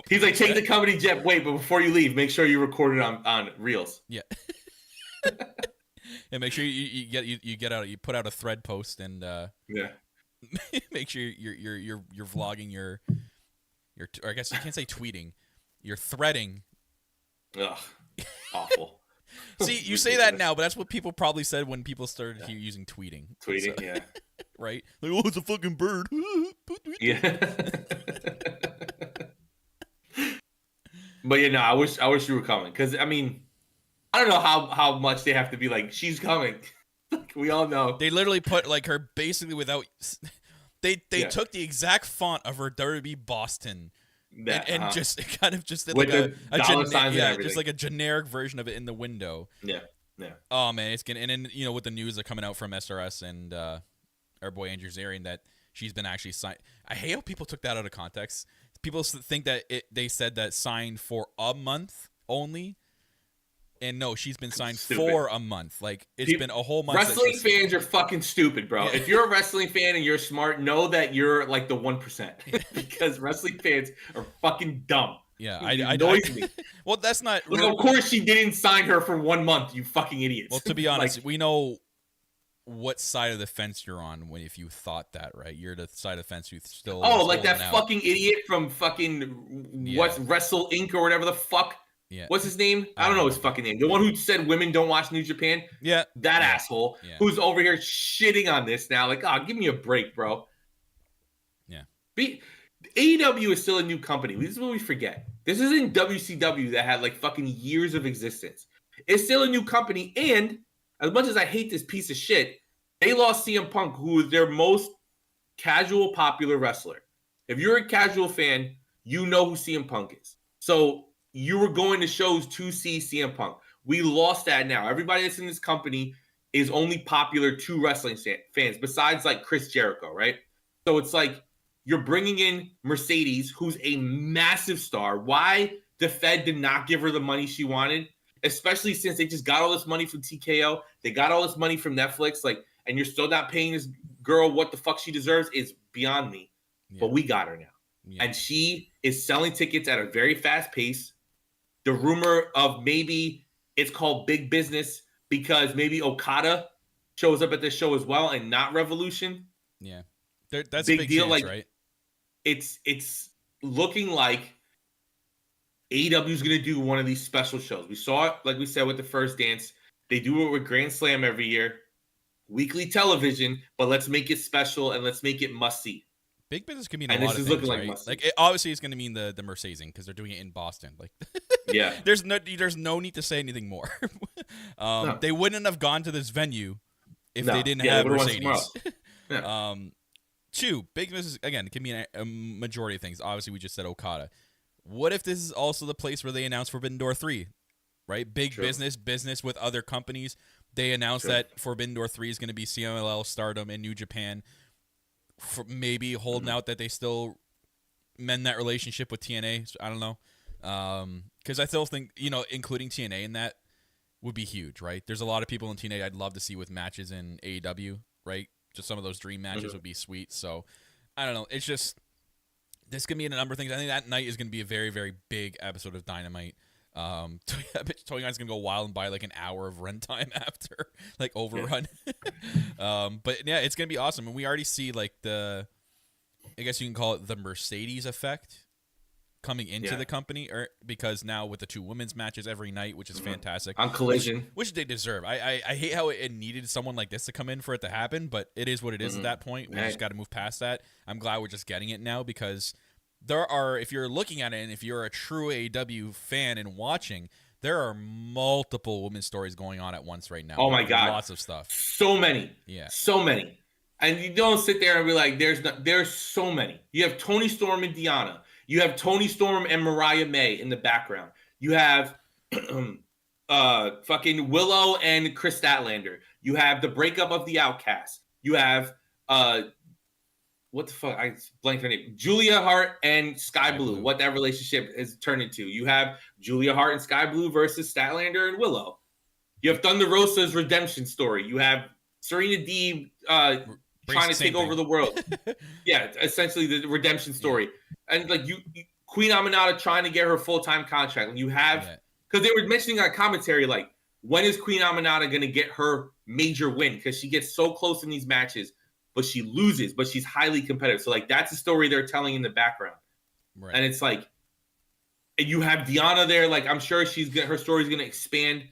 He's like, take the company jet. Wait, but before you leave, make sure you record it on Reels. Yeah. And make sure you get out, you put out a thread post, and make sure you're vlogging your or I guess you can't say tweeting. You're threading. Ugh, awful. See, you say that now, but that's what people probably said when people started using tweeting. Tweeting, so, yeah. Right? Like, oh, it's a fucking bird. Yeah. But I wish you were coming, because I mean, I don't know how much they have to be like, she's coming. Like, we all know. They literally put like her basically without. They took the exact font of her Derby Boston. And just kind of just did like a just like a generic version of it in the window. Yeah. Oh man, it's gonna, and then with the news that coming out from SRS and our boy Andrew Zarian that she's been actually signed. I hate how people took that out of context. People think that they said that signed for a month only. And no, she's been signed Stupid. for a month. Like, it's been a whole month. Wrestling fans are fucking stupid, bro. Yeah. If you're a wrestling fan and you're smart, know that you're like the 1%. Because wrestling fans are fucking dumb. Yeah, it annoys me. Well, that's not. Like, of course, she didn't sign her for 1 month. You fucking idiots. Well, to be honest, we know what side of the fence you're on if you thought that, right? You're the side of the fence who still. Like that fucking idiot from fucking what's Wrestle Inc. or whatever the fuck. Yeah. What's his name? I don't know his fucking name. The one who said women don't watch New Japan. Yeah. That asshole who's over here shitting on this now. Like, give me a break, bro. Yeah. AEW is still a new company. This is what we forget. This isn't WCW that had like fucking years of existence. It's still a new company. And as much as I hate this piece of shit, they lost CM Punk, who is their most casual, popular wrestler. If you're a casual fan, you know who CM Punk is. So you were going to shows to see CM Punk. We lost that now. Everybody that's in this company is only popular to wrestling fans, besides like Chris Jericho, right? So it's like you're bringing in Mercedes, who's a massive star. Why the Fed did not give her the money she wanted, especially since they just got all this money from TKO. They got all this money from Netflix, like, and you're still not paying this girl what the fuck she deserves is beyond me. Yeah. But we got her now. Yeah. And she is selling tickets at a very fast pace. The rumor of maybe it's called big business because maybe Okada shows up at this show as well and not Revolution. Yeah. That's big a big deal, chance, like, right? It's looking like AEW is going to do one of these special shows. We saw it, like we said, with the First Dance. They do it with Grand Slam every year. Weekly television, but let's make it special and let's make it must-see. Big business can mean a lot of things, right? Like, obviously, it's going to mean the Mercedes because they're doing it in Boston. Like, yeah, there's no need to say anything more. No. They wouldn't have gone to this venue if they didn't have Mercedes. Yeah. Two, big business again can mean a majority of things. Obviously, we just said Okada. What if this is also the place where they announce Forbidden Door 3? Right, big business with other companies. They announced that Forbidden Door 3 is going to be CMLL, Stardom, and New Japan. For maybe holding out that they still mend that relationship with TNA. So I don't know. Because I still think, including TNA in that would be huge, right? There's a lot of people in TNA I'd love to see with matches in AEW, right? Just some of those dream matches would be sweet. So I don't know. It's just, this could mean a number of things. I think that night is going to be a very, very big episode of Dynamite. Tony Khan's gonna go wild and buy like an hour of runtime after, like, overrun. But yeah, it's gonna be awesome, and we already see like I guess you can call it the Mercedes effect coming into the company, or because now with the two women's matches every night, which is fantastic on Collision, which they deserve. I hate how it needed someone like this to come in for it to happen, but it is what it is at that point. We just got to move past that. I'm glad we're just getting it now because. There are, if you're looking at it, and if you're a true AEW fan and watching, there are multiple women's stories going on at once right now. Oh my God. Lots of stuff. So many. Yeah. So many. And you don't sit there and be like, there's so many. You have Toni Storm and Deonna. You have Toni Storm and Mariah May in the background. You have fucking Willow and Chris Statlander. You have the breakup of the Outcast. You have what the fuck? I blanked her name. Julia Hart and Sky Blue. What that relationship has turned into. You have Julia Hart and Sky Blue versus Statlander and Willow. You have Thunder Rosa's redemption story. You have Serena Deeb trying to take over the world. Yeah, essentially the redemption story. And like Queen Aminata trying to get her full-time contract. And you have, because they were mentioning on commentary, like, when is Queen Aminata going to get her major win? Because she gets so close in these matches. But she loses, but she's highly competitive. So, like, that's the story they're telling in the background. Right. And it's like, and you have Deonna there. Like, I'm sure her story's going to expand.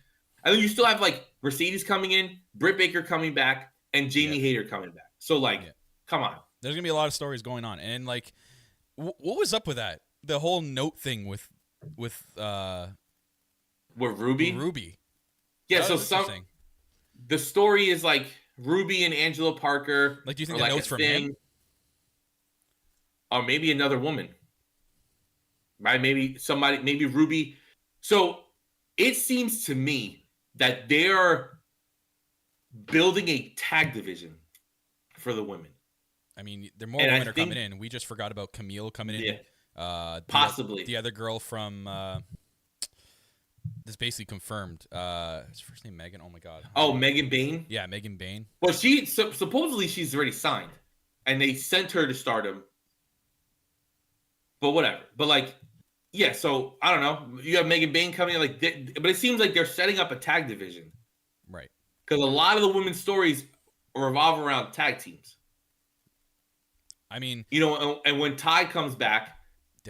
And then you still have, like, Mercedes coming in, Britt Baker coming back, and Jamie Hayter coming back. So, like, come on. There's going to be a lot of stories going on. And, like, what was up with that? The whole note thing with Ruby? Ruby. Yeah, so the story is, like, Ruby and Angela Parker. Like, do you think that note's from him? Or maybe another woman. Right? Maybe Ruby. So it seems to me that they're building a tag division for the women. I mean, more women are coming in. We just forgot about Camille coming in. Yeah. Possibly. The other girl from this basically confirmed. His first name Megan. Oh my god. Oh, Megan Bain. Yeah, Megan Bain. Well, she supposedly she's already signed, and they sent her to Stardom. But whatever. But like, yeah. So I don't know. You have Megan Bain coming in, like, but it seems like they're setting up a tag division, Right. because a lot of the women's stories revolve around tag teams. I mean, You know, and when Ty comes back,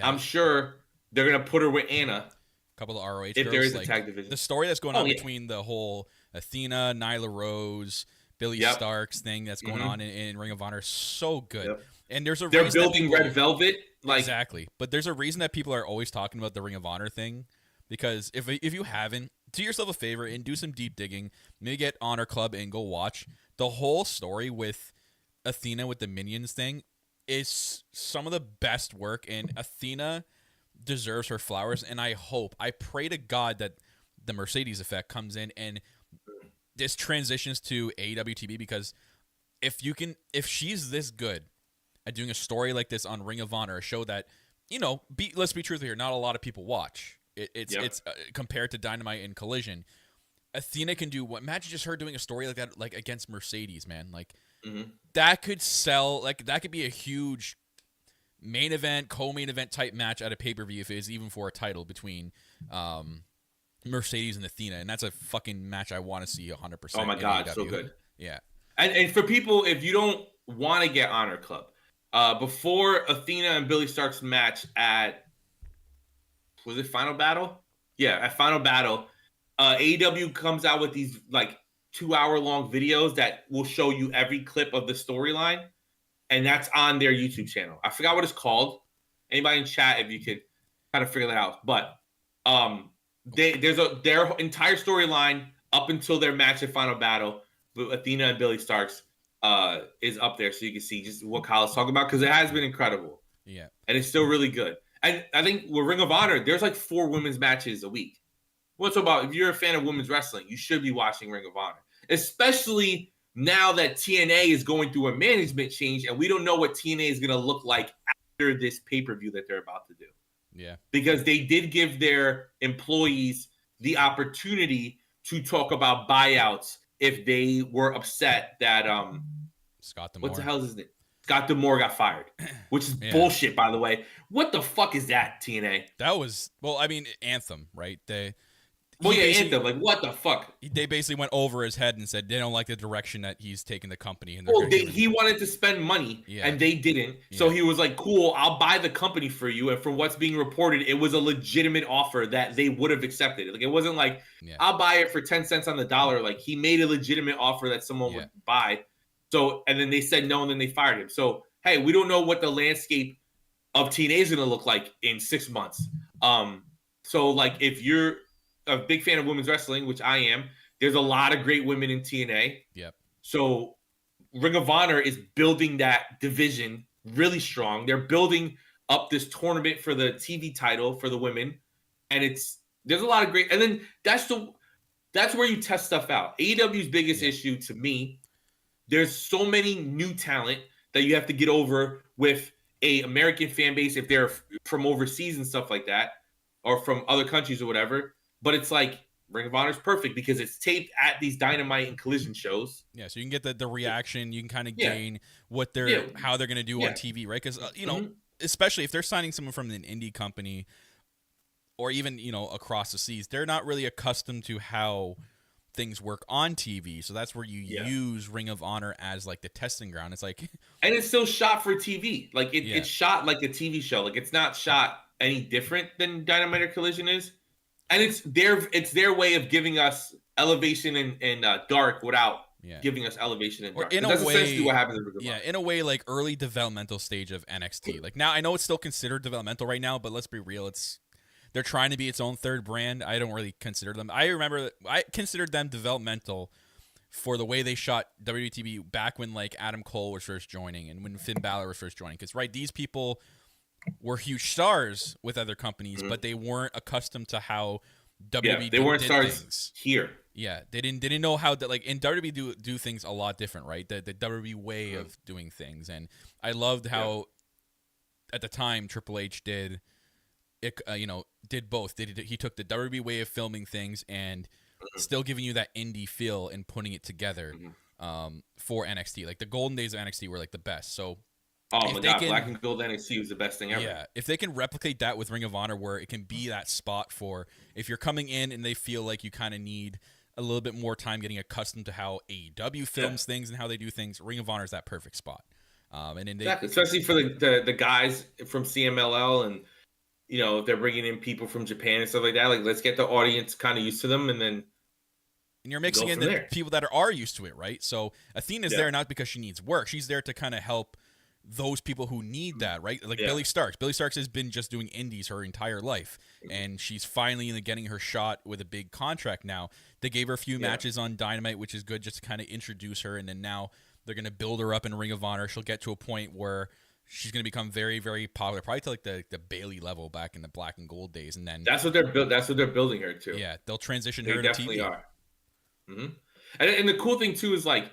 I'm sure they're gonna put her with Anna. Couple of ROH if girls, there is like, a tag division. the story that's going on between the whole Athena, Nyla Rose, Billy Starks thing that's going on in Ring of Honor is so good. Yep. And there's a they're reason building Red Velvet, like, exactly. But there's a reason that people are always talking about the Ring of Honor thing, because if you haven't, do yourself a favor and do some deep digging. Maybe get Honor Club and go watch the whole story with Athena with the Minions thing. Is some of the best work, and Athena deserves her flowers. And I pray to God that the Mercedes effect comes in and this transitions to AEW TV, because if she's this good at doing a story like this on Ring of Honor, a show that, let's be truthful here, not a lot of people watch. It's compared to Dynamite and Collision. Athena can do what? Imagine just her doing a story like that, like against Mercedes, man. Like, that could sell. Like, that could be a huge main event, co-main event type match at a pay-per-view if it is even for a title between Mercedes and Athena, and that's a fucking match I want to see 100%. Oh my god, so good. Yeah. And for people, if you don't want to get Honor Club, before Athena and Billy Stark's match at, was it Final Battle? Yeah, at Final Battle, AEW comes out with these like 2-hour-long videos that will show you every clip of the storyline, and that's on their YouTube channel. I forgot what it's called. Anybody in chat, if you could kind of figure that out. But their entire storyline up until their match at Final Battle with Athena and Billy Starks is up there, so you can see just what Kyle's talking about, because it has been incredible. Yeah, and it's still really good. And I think with Ring of Honor, there's like 4 women's matches a week. What's about, if you're a fan of women's wrestling, you should be watching Ring of Honor, especially now that TNA is going through a management change, and we don't know what TNA is going to look like after this pay-per-view that they're about to do. Yeah. Because they did give their employees the opportunity to talk about buyouts if they were upset that Scott D'Amore. What the hell is his name? Scott D'Amore got fired, which is bullshit, by the way. What the fuck is that, TNA? That was, Anthem, right? Anthem. Like, what the fuck? They basically went over his head and said they don't like the direction that he's taking the company. And he wanted to spend money, and they didn't. So he was like, cool, I'll buy the company for you. And from what's being reported, it was a legitimate offer that they would have accepted. Like, it wasn't like, I'll buy it for 10 cents on the dollar. Like, he made a legitimate offer that someone would buy. So, and then they said no, and then they fired him. So, hey, we don't know what the landscape of TNA is going to look like in 6 months. So, like, if you're a big fan of women's wrestling, which I am, there's a lot of great women in TNA. Yep. So Ring of Honor is building that division really strong. They're building up this tournament for the TV title for the women, and there's a lot of great. And then that's where you test stuff out. AEW's biggest issue to me, there's so many new talent that you have to get over with a American fan base if they're from overseas and stuff like that, or from other countries or whatever. But it's like Ring of Honor is perfect because it's taped at these Dynamite and Collision shows. Yeah, so you can get the reaction. You can kind of gain what how they're going to do on TV, right? Because especially if they're signing someone from an indie company, or even across the seas, they're not really accustomed to how things work on TV. So that's where you use Ring of Honor as like the testing ground. It's like, and it's still shot for TV. Like it's shot like a TV show. Like it's not shot any different than Dynamite or Collision is. And it's their way of giving us elevation and dark without giving us elevation and dark. In a that's way, essentially what happens in Ring of Honor. In a way, like early developmental stage of NXT. Like now, I know it's still considered developmental right now, but let's be real, they're trying to be its own third brand. I don't really consider them. I remember I considered them developmental for the way they shot WWTV back when like Adam Cole was first joining and when Finn Balor was first joining. Because these people were huge stars with other companies, but they weren't accustomed to how WWE they weren't did stars things here. Yeah, they didn't know how that, like in WWE do things a lot different, right? The WWE way of doing things, and I loved how at the time Triple H did it, did both. He took the WWE way of filming things and still giving you that indie feel and putting it together for NXT. Like the golden days of NXT were like the best. So oh my god, Black and Gold NXT was the best thing ever. Yeah, if they can replicate that with Ring of Honor, where it can be that spot for if you're coming in and they feel like you kind of need a little bit more time getting accustomed to how AEW films things and how they do things, Ring of Honor is that perfect spot. And then exactly, especially for the guys from CMLL, and if they're bringing in people from Japan and stuff like that, like let's get the audience kind of used to them, and then you're mixing in the people that are used to it, right? So Athena's there not because she needs work; she's there to kind of help those people who need that, right? Like Billie Starkz. Billie Starkz has been just doing indies her entire life, and she's finally getting her shot with a big contract now. They gave her a few matches on Dynamite, which is good, just to kind of introduce her, and then now they're going to build her up in Ring of Honor. She'll get to a point where she's going to become very, very popular, probably to like the Bayley level back in the Black and Gold days, and then that's what they're building her to. Yeah, they'll transition her to definitely TV. Are. Mm-hmm. And the cool thing too is like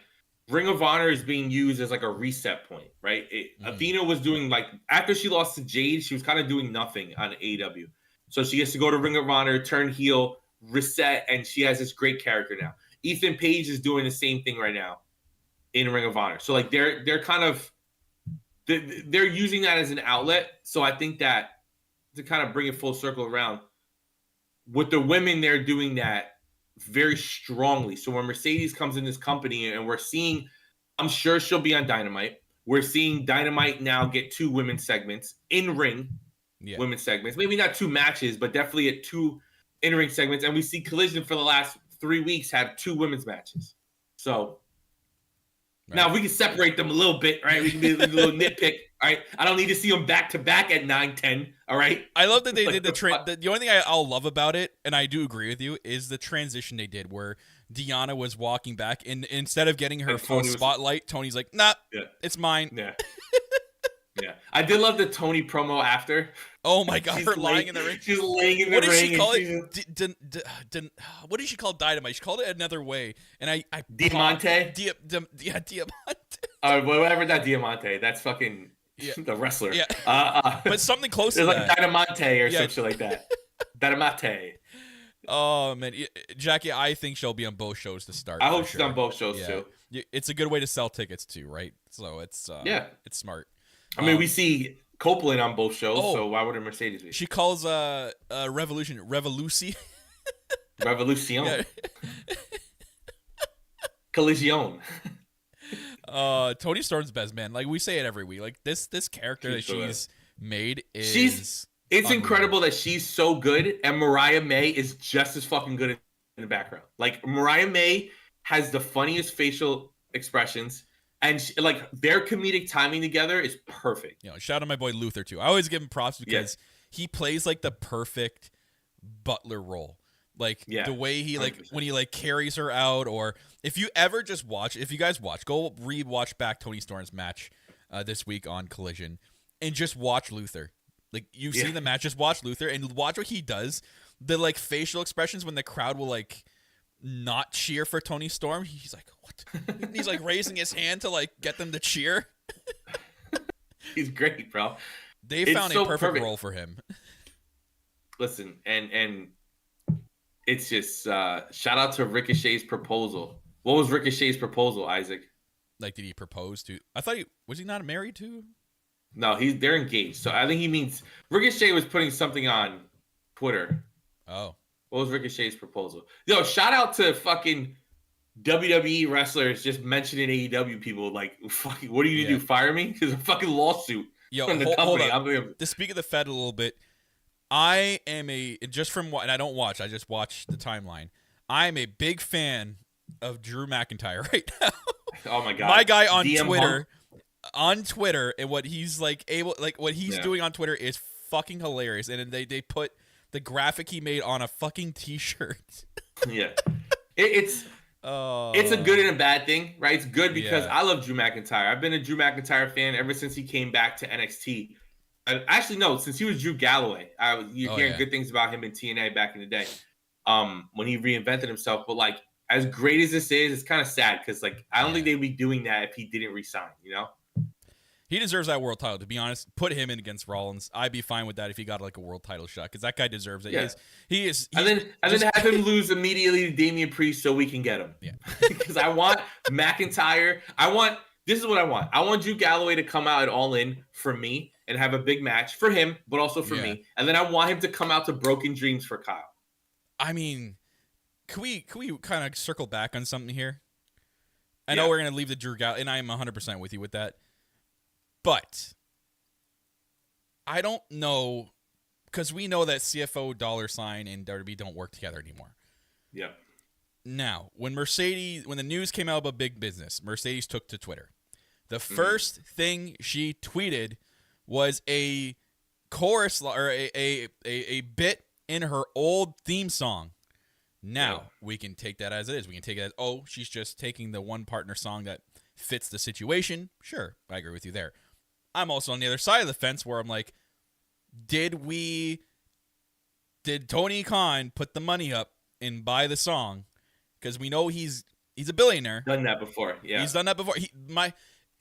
Ring of Honor is being used as like a reset point, right? Athena was doing like after she lost to Jade, she was kind of doing nothing on AEW, so she gets to go to Ring of Honor, turn heel, reset, and she has this great character now. Ethan Page is doing the same thing right now in Ring of Honor. So like they're kind of they're using that as an outlet. So I think that to kind of bring it full circle around with the women, they're doing that very strongly. So when Mercedes comes in this company and we're seeing, I'm sure she'll be on Dynamite. We're seeing Dynamite now get 2 women's segments in ring, women's segments. Maybe not 2 matches, but definitely at 2 in-ring segments. And we see Collision for the last 3 weeks have 2 women's matches. So now we can separate them a little bit, right? We can do a little nitpick, all right? I don't need to see them back to back at 9-10, all right? I love that they did the only thing I'll love about it, and I do agree with you, is the transition they did where Deanna was walking back, and instead of getting her full spotlight, Tony's like, nah, it's mine. Yeah. Yeah. I did love the Tony promo after. Oh my god, her lying in the ring. She's laying in the ring. What did she call it? What did she call Dynamite? She called it another way. And I Diamante? Diamante. Whatever that Diamante. That's fucking the wrestler. Yeah. But something close to like that. Dynamante or something like that. Dynamante. Oh man, Jackie, I think she'll be on both shows to start. I hope she's on both shows too. It's a good way to sell tickets too, right? So it's it's smart. I mean, we see Copeland on both shows, so why would a Mercedes be? She calls Revolution Revolution. Revolution. Collision. Toni Storm's best, man. Like we say it every week. Like this character that she's made is it's incredible that she's so good, and Mariah May is just as fucking good in the background. Like Mariah May has the funniest facial expressions. And like their comedic timing together is perfect. Shout out to my boy Luther too. I always give him props because he plays like the perfect butler role. Like the way he 100%. When he carries her out, or if you guys watch, go re-watch back Toni Storm's match this week on Collision, and just watch Luther. Like you've seen the match, just watch Luther and watch what he does. The facial expressions when the crowd will not cheer for Toni Storm. He's like, what? He's raising his hand to get them to cheer. He's great, bro. They found a perfect role for him. Listen, and it's just shout out to Ricochet's proposal. What was Ricochet's proposal, Isaac? Did he propose to? I thought was he not married to? No, they're engaged. So I think he means Ricochet was putting something on Twitter. Oh. What was Ricochet's proposal? Yo, shout out to fucking WWE wrestlers just mentioning AEW people. Fucking, what are you gonna do? Fire me? There's a fucking lawsuit from the company. Hold on. To speak of the Fed a little bit, I am just from what, and I don't watch. I just watch the timeline. I am a big fan of Drew McIntyre right now. Oh my god, my guy on DM Twitter. On Twitter, and what he's what he's doing on Twitter is fucking hilarious. And they put the graphic he made on a fucking t-shirt. Yeah. It's a good and a bad thing, right? It's good because I love Drew McIntyre. I've been a Drew McIntyre fan ever since he came back to NXT. Actually, no, since he was Drew Galloway. You're hearing good things about him in TNA back in the day when he reinvented himself. But, as great as this is, it's kind of sad because, I don't think they'd be doing that if he didn't resign, He deserves that world title, to be honest. Put him in against Rollins. I'd be fine with that if he got like a world title shot, because that guy deserves it. Yeah. He is. And then have him lose immediately to Damian Priest so we can get him. Yeah. Because I want McIntyre. This is what I want. I want Drew Galloway to come out at All In for me and have a big match for him, but also for me. And then I want him to come out to Broken Dreams for Kyle. I mean, can we kind of circle back on something here? I know we're going to leave the Drew Galloway, and I am 100% with you with that. But I don't know, because we know that CFO $ and WWE don't work together anymore. Yeah. Now, when the news came out about Big Business, Mercedes took to Twitter. The first thing she tweeted was a chorus or a bit in her old theme song. Now, we can take that as it is. We can take it as, she's just taking the one partner song that fits the situation. Sure, I agree with you there. I'm also on the other side of the fence where I'm like, did Tony Khan put the money up and buy the song? Because we know he's a billionaire. Done that before, yeah. He's done that before.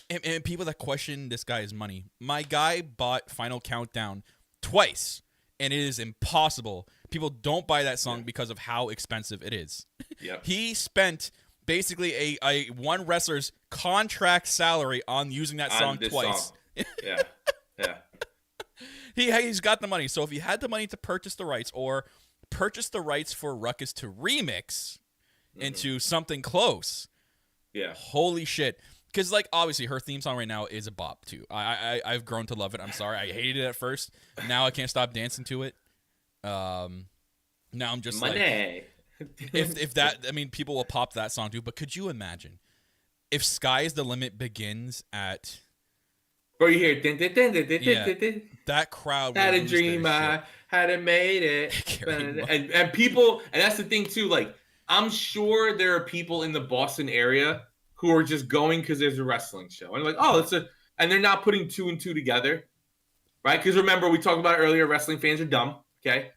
And people that question this guy's money. My guy bought Final Countdown twice, and it is impossible. People don't buy that song because of how expensive it is. Yep. He spent basically a one wrestler's contract salary on using that song twice. Yeah. He's got the money. So if he had the money to purchase the rights or purchase the rights for Ruckus to remix into something close, holy shit. Because, like, obviously her theme song right now is a bop, too. I've grown to love it. I'm sorry. I hated it at first. Now I can't stop dancing to it. Now I'm just money. If that, I mean, people will pop that song, too. But could you imagine if Sky's the Limit begins at... Bro, you hear that crowd had a dream, I hadn't made it. and people, and that's the thing too, like, I'm sure there are people in the Boston area who are just going because there's a wrestling show. And like, and they're not putting two and two together. Right? Because remember, we talked about earlier, wrestling fans are dumb. Okay.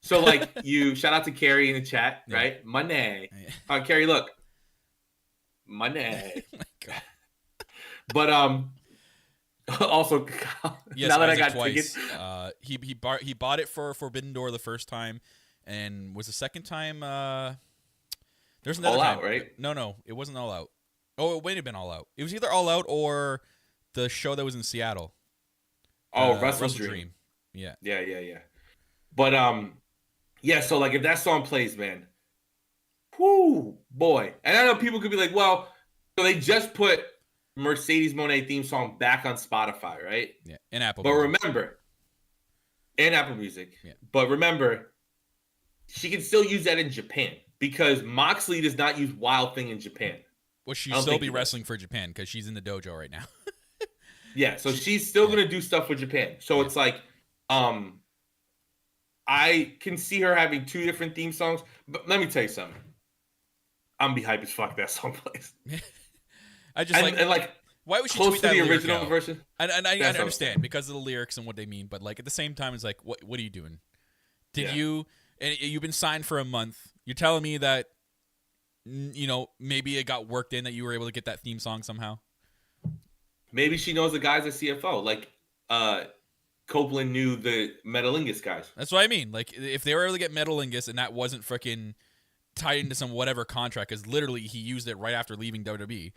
So like shout out to Carrie in the chat, right? Money. Carrie, look. Money. Oh my God. But also, yes, now that I Isaac got twice. tickets, he bought it for Forbidden Door the first time, and was the second time. There's another All time. Out, right? No, it wasn't All Out. Oh, it might have been All Out. It was either All Out or the show that was in Seattle. Wrestle Dream. Yeah. But so like if that song plays, man, whoo, boy. And I know people could be like, well, so they just put Mercedes Moné theme song back on Spotify, right? Yeah, and Apple. But Music. remember, and Apple Music. Yeah. But remember, she can still use that in Japan because Moxley does not use Wild Thing in Japan. Well, she'll still be wrestling for Japan because she's in the dojo right now. Yeah, so she's still gonna do stuff with Japan. So it's like, I can see her having two different theme songs. But let me tell you something. I'm be hype as fuck that song plays. I just and like why would she close tweet to that the lyric original out? version? And I understand because of the lyrics and what they mean, but like at the same time, it's like, what are you doing? You've been signed for a month. You're telling me that, maybe it got worked in that you were able to get that theme song somehow. Maybe she knows the guys at CFO, like Copeland knew the Metalingus guys. That's what I mean. Like if they were able to get Metalingus and that wasn't freaking tied into some whatever contract, because literally he used it right after leaving WWE.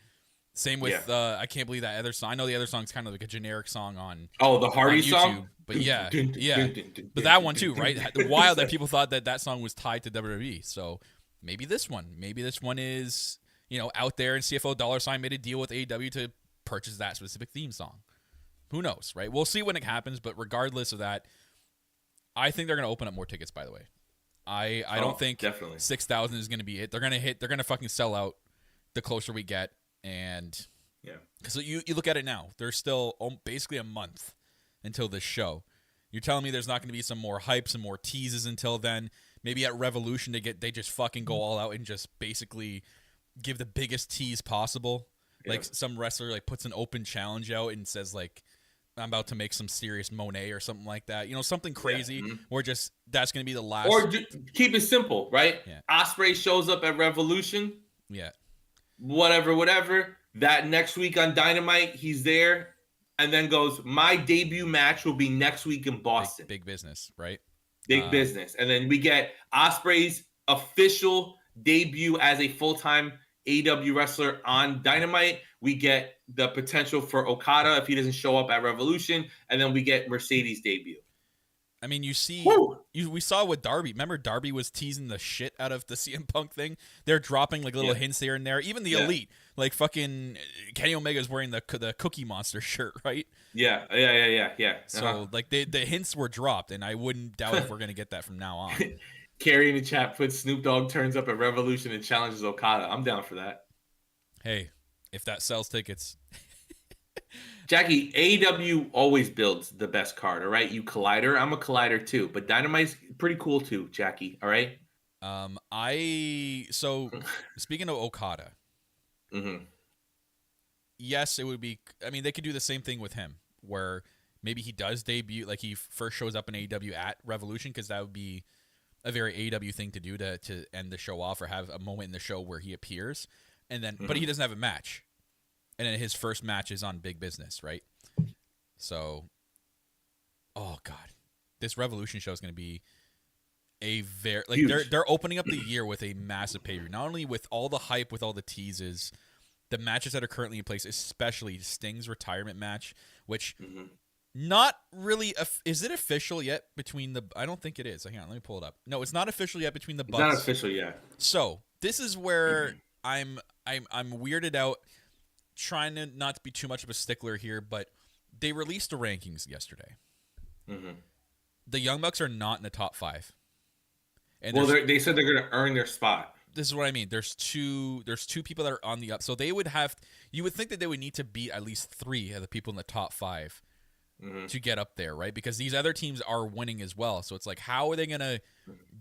Same with I can't believe that other song. I know the other song's kind of like a generic song on the Hardy song, but but that one too, right? Wild that people thought that song was tied to WWE. So maybe this one is out there, and CFO $ made a deal with AEW to purchase that specific theme song. Who knows, right? We'll see when it happens, but regardless of that, I think they're going to open up more tickets, by the way. I don't think definitely 6,000 is going to be it. They're going to fucking sell out the closer we get. And because you look at it now, there's still basically a month until this show. You're telling me there's not going to be some more hype, some more teases until then. Maybe at Revolution they just fucking go all out and just basically give the biggest tease possible. Like some wrestler puts an open challenge out and says like, I'm about to make some serious Monet or something like that. Something crazy or just that's going to be the last. Or keep it simple, right? Yeah. Ospreay shows up at Revolution. Yeah. Whatever. That next week on Dynamite, he's there. and then goes, my debut match will be next week in Boston. Big business, right? Big business. And then we get Ospreay's official debut as a full-time AEW wrestler on Dynamite. We get the potential for Okada if he doesn't show up at Revolution. And then we get Mercedes' debut. I mean, you see, we saw with Darby. Remember, Darby was teasing the shit out of the CM Punk thing. They're dropping like little hints here and there. Even the Elite, like fucking Kenny Omega's wearing the Cookie Monster shirt, right? Yeah. So like the hints were dropped, and I wouldn't doubt if we're gonna get that from now on. Carrie in the chat puts Snoop Dogg turns up at Revolution and challenges Okada. I'm down for that. Hey, if that sells tickets. Jackie, AEW always builds the best card, all right? You Collider. I'm a Collider too, but Dynamite's pretty cool too, Jackie, all right? So speaking of Okada, yes, it would be, I mean, they could do the same thing with him, where maybe he does debut, like he first shows up in AEW at Revolution, because that would be a very AEW thing to do to end the show off or have a moment in the show where he appears, and then, but he doesn't have a match. And then his first match is on Big Business, right? So, oh god, this Revolution show is going to be a very like they're opening up the year with a massive pay-per-view. Not only with all the hype, with all the teases, the matches that are currently in place, especially Sting's retirement match, which not really is it official yet between the? I don't think it is. Hang on, let me pull it up. No, it's not official yet between the Bucks. It's not official yet. So this is where I'm weirded out. Trying to not to be too much of a stickler here, but they released the rankings yesterday. The Young Bucks are not in the top 5. And they said they're going to earn their spot. This is what I mean. There's two people that are on the up, so they would have. You would think that they would need to beat at least 3 of the people in the top 5 to get up there, right? Because these other teams are winning as well. So it's like, how are they going to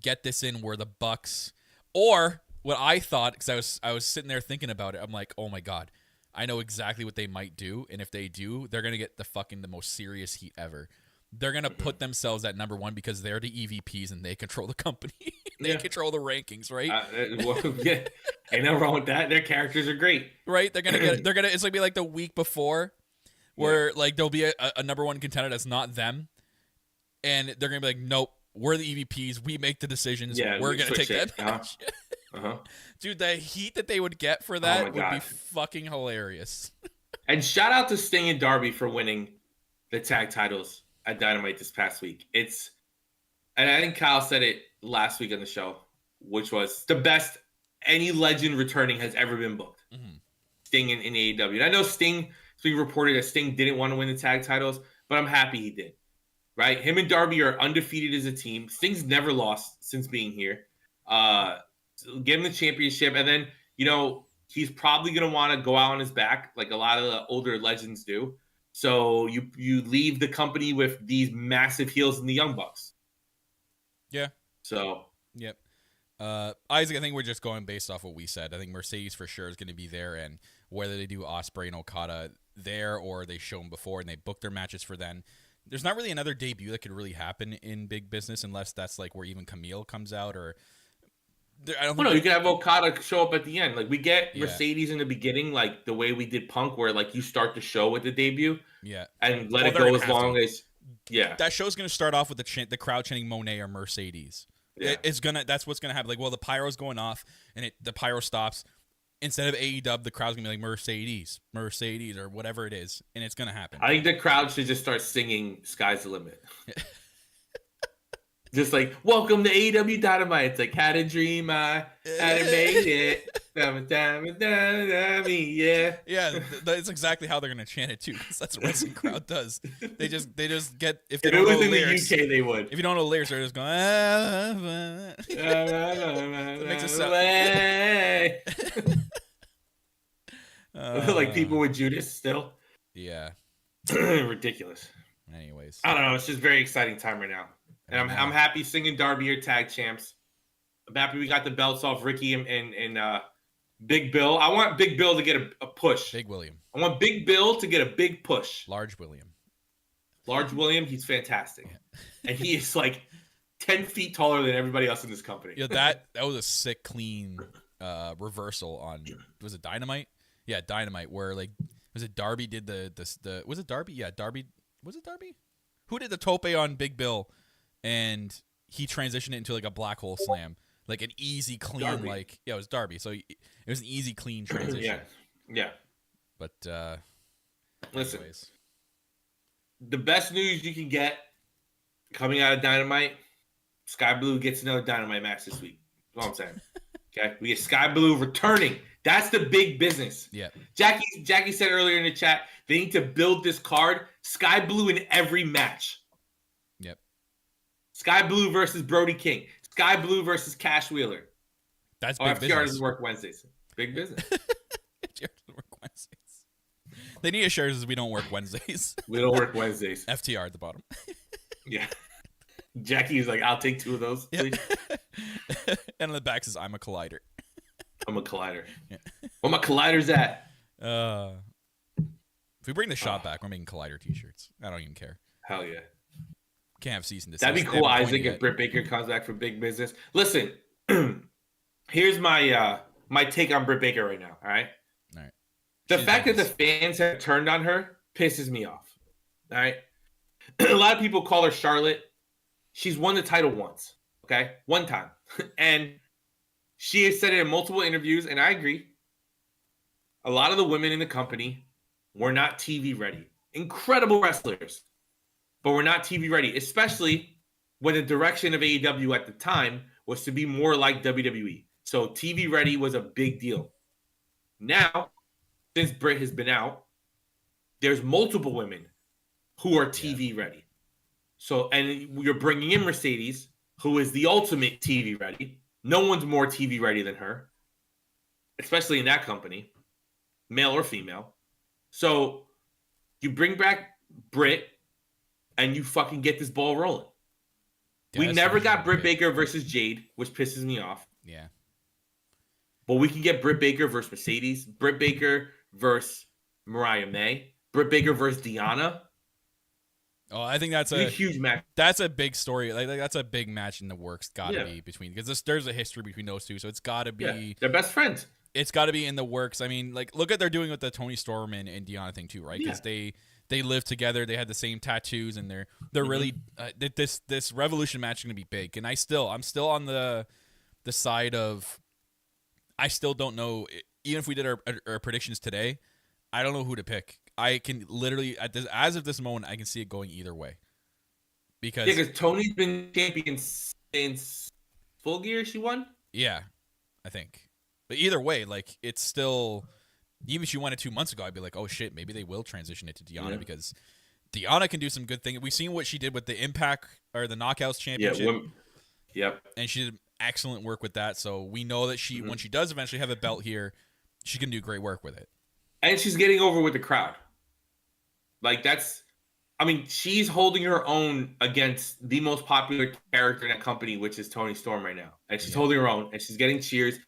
get this in where the Bucks, or what I thought, because I was sitting there thinking about it, I'm like, oh my god. I know exactly what they might do, and if they do, they're going to get the most serious heat ever. They're going to put themselves at number 1 because they're the EVPs and they control the company. They control the rankings, right? Ain't nothing wrong with that. Their characters are great. Right? It's going to be like the week before where like there'll be a number 1 contender that's not them, and they're going to be like, nope, we're the EVPs. We make the decisions. We're going to take that match. Dude, the heat that they would get for that would be fucking hilarious. And shout out to Sting and Darby for winning the tag titles at Dynamite this past week. And I think Kyle said it last week on the show, which was the best any legend returning has ever been booked. Sting in AEW. And I know Sting, it's being reported that Sting didn't want to win the tag titles, but I'm happy he did. Right? Him and Darby are undefeated as a team. Sting's never lost since being here. Give him the championship, and then he's probably going to want to go out on his back like a lot of the older legends do. So you leave the company with these massive heels in the Young Bucks. Yeah. So. Yep. Isaac, I think we're just going based off what we said. I think Mercedes for sure is going to be there, and whether they do Ospreay and Okada there or they show them before and they book their matches for then. There's not really another debut that could really happen in Big Business unless that's like where even Camille comes out or. I don't you could have Okada show up at the end. Like we get Mercedes in the beginning, like the way we did Punk, where like you start the show with the debut, and let it go as long as that show's gonna start off with the crowd chanting Monet or Mercedes. That's what's gonna happen. Like, well, the pyro's going off and the pyro stops. Instead of AEW, the crowd's gonna be like Mercedes, or whatever it is, and it's gonna happen. I think the crowd should just start singing "Sky's the Limit." Just like, welcome to AEW Dynamite. It's like, had a dream, I hadn't made it. That's exactly how they're gonna chant it too. Because that's what wrestling crowd does. They just get if they if don't it was know in lyrics, the UK, they would. If you don't know lyrics, they're just going. It makes it sound like people with Judas still. Yeah, ridiculous. Anyways, I don't know. It's just a very exciting time right now. And I'm happy Sting and Darby are tag champs. I'm happy we got the belts off Ricky and Big Bill. I want Big Bill to get a push. Big William. I want Big Bill to get a big push. Large William, he's fantastic. And he is like 10 feet taller than everybody else in this company. Yeah, that was a sick, clean reversal on, was it Dynamite? Yeah, Dynamite, where like Was it Darby did the was it Darby? Yeah, Darby. Was it Darby? Who did the tope on Big Bill, and he transitioned it into like a black hole slam, like an easy, clean, Darby. it was Darby. So it was an easy, clean transition. Yeah. But listen, anyways. The best news you can get coming out of Dynamite, Sky Blue gets another Dynamite match this week. That's all I'm saying. Okay, we get Sky Blue returning. That's the big business. Yeah. Jackie said earlier in the chat they need to build this card. Sky Blue in every match. Yep. Sky Blue versus Brody King. Sky Blue versus Cash Wheeler. That's big business. FTR doesn't work Wednesdays. Big business. FTR doesn't work Wednesdays. They need assurances we don't work Wednesdays. We don't work Wednesdays. FTR at the bottom. Yeah. Jackie's like, I'll take 2 of those, please. And on the back says, I'm a collider. I'm a collider. Yeah. Where my colliders at? If we bring the shot back, we're making collider t-shirts. I don't even care. Hell yeah. Can't have cease and desist. That'd be cool, Isaac, if Britt Baker comes back from big business. Listen, here's my my take on Britt Baker right now, all right? All right. The fact that the fans have turned on her pisses me off, all right? A lot of people call her Charlotte. She's won the title once, okay? One time. And she has said it in multiple interviews, and I agree. A lot of the women in the company were not TV ready. Incredible wrestlers, but were not TV ready, especially when the direction of AEW at the time was to be more like WWE. So TV ready was a big deal. Now, since Britt has been out, there's multiple women who are TV ready. So, and you're bringing in Mercedes, who is the ultimate TV ready. No one's more TV ready than her, especially in that company, male or female. So you bring back Britt and you fucking get this ball rolling. Yeah, we never got Britt Baker versus Jade, which pisses me off. Yeah. But we can get Britt Baker versus Mercedes, Britt Baker versus Mariah May, Britt Baker versus Deanna. Oh, I think that's a huge match. That's a big story. Like that's a big match in the works. Gotta be between, because there's a history between those two. So it's gotta be. Yeah, they're best friends. It's gotta be in the works. I mean, like look at they're doing with the Tony Storm and Deanna thing too, right? Because they live together. They had the same tattoos, and they're really this Revolution match is gonna be big. And I'm still on the side of I still don't know. Even if we did our predictions today, I don't know who to pick. I can literally as of this moment, I can see it going either way. Because Tony's been champion since Full Gear. She won. Yeah, I think. But either way, like it's still. Even if she won it 2 months ago, I'd be like, oh shit, maybe they will transition it to Deanna because Deanna can do some good things. We've seen what she did with the Impact or the Knockouts Championship. Yep. And she did excellent work with that. So we know that she, when she does eventually have a belt here, she can do great work with it. And she's getting over with the crowd. Like she's holding her own against the most popular character in that company, which is Tony Storm right now. And she's holding her own and she's getting cheers.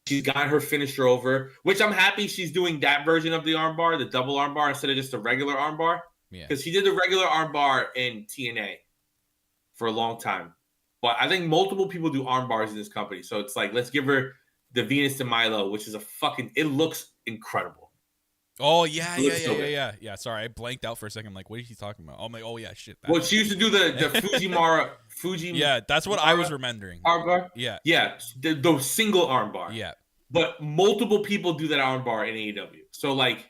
She's got her finisher over, which I'm happy she's doing that version of the armbar, the double armbar, instead of just a regular armbar. Yeah. Because she did the regular armbar in TNA for a long time. But I think multiple people do armbars in this company. So it's like, let's give her the Venus de Milo, which is it looks incredible. Oh, yeah. Sorry, I blanked out for a second. I'm like, what is he talking about? I'm like, oh, yeah, shit. Well, she used to do the Fuji. Yeah, that's what I was remembering. Armbar? Yeah. Yeah, the single armbar. Yeah. But multiple people do that armbar in AEW. So, like,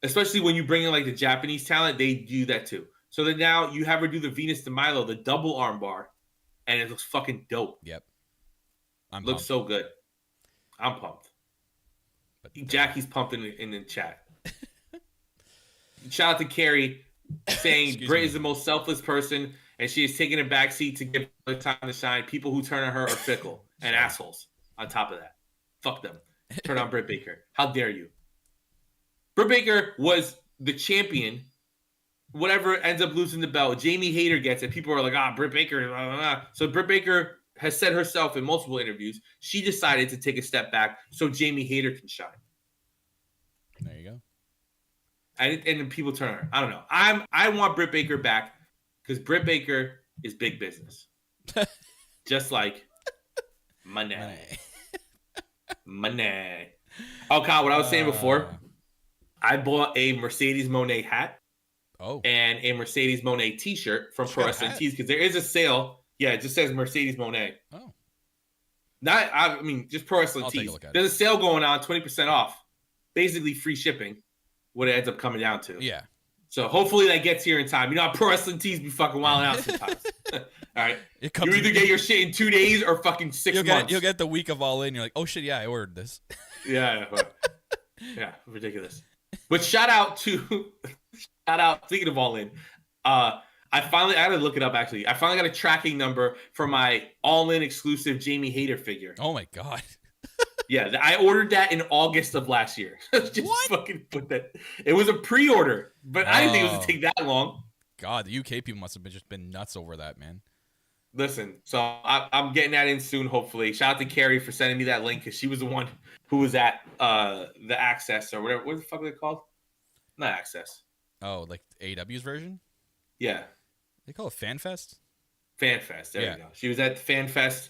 especially when you bring in, like, the Japanese talent, they do that too. So then now you have her do the Venus de Milo, the double armbar, and it looks fucking dope. Yep. Looks so good. I'm pumped. But Jackie's pumped in the chat. Shout out to Carrie saying Britt is the most selfless person and she is taking a backseat to give her time to shine. People who turn on her are fickle and assholes. On top of that, fuck them. Turn on Britt Baker. How dare you? Britt Baker was the champion. Whatever ends up losing the belt, Jamie Hayter gets it. People are like, Britt Baker. Blah, blah, blah. So Britt Baker has said herself in multiple interviews, she decided to take a step back so Jamie Hayter can shine. There you go. And then people turn on her. I don't know. I want Britt Baker back because Britt Baker is big business. Just like money. Money. Oh, Kyle, what I was saying before, I bought a Mercedes Moné hat and a Mercedes Moné t-shirt from Pro Wrestling Tees because there is a sale. Yeah, it just says Mercedes Moné. Oh. I mean, just Pro Wrestling Tees. There's a sale going on, 20% off. Basically free shipping, what it ends up coming down to. Yeah. So hopefully that gets here in time. You know how Pro Wrestling Tees be fucking wilding out sometimes. All right. You either get your shit in 2 days or fucking 6 months. You'll get the week of All In. You're like, oh shit, yeah, I ordered this. Yeah, ridiculous. But shout out, speaking of All In, I had to look it up actually. I finally got a tracking number for my All In exclusive Jamie Hayter figure. Oh my God. Yeah, I ordered that in August of last year. Just what? Fucking put that. It was a pre-order, but I didn't think it was going to take that long. God, the UK people must have just been nuts over that, man. Listen, so I'm getting that in soon, hopefully. Shout out to Carrie for sending me that link because she was the one who was at the Access or whatever. What the fuck are they called? Not Access. Oh, like AEW's version? Yeah. They call it FanFest? FanFest. There you go. She was at FanFest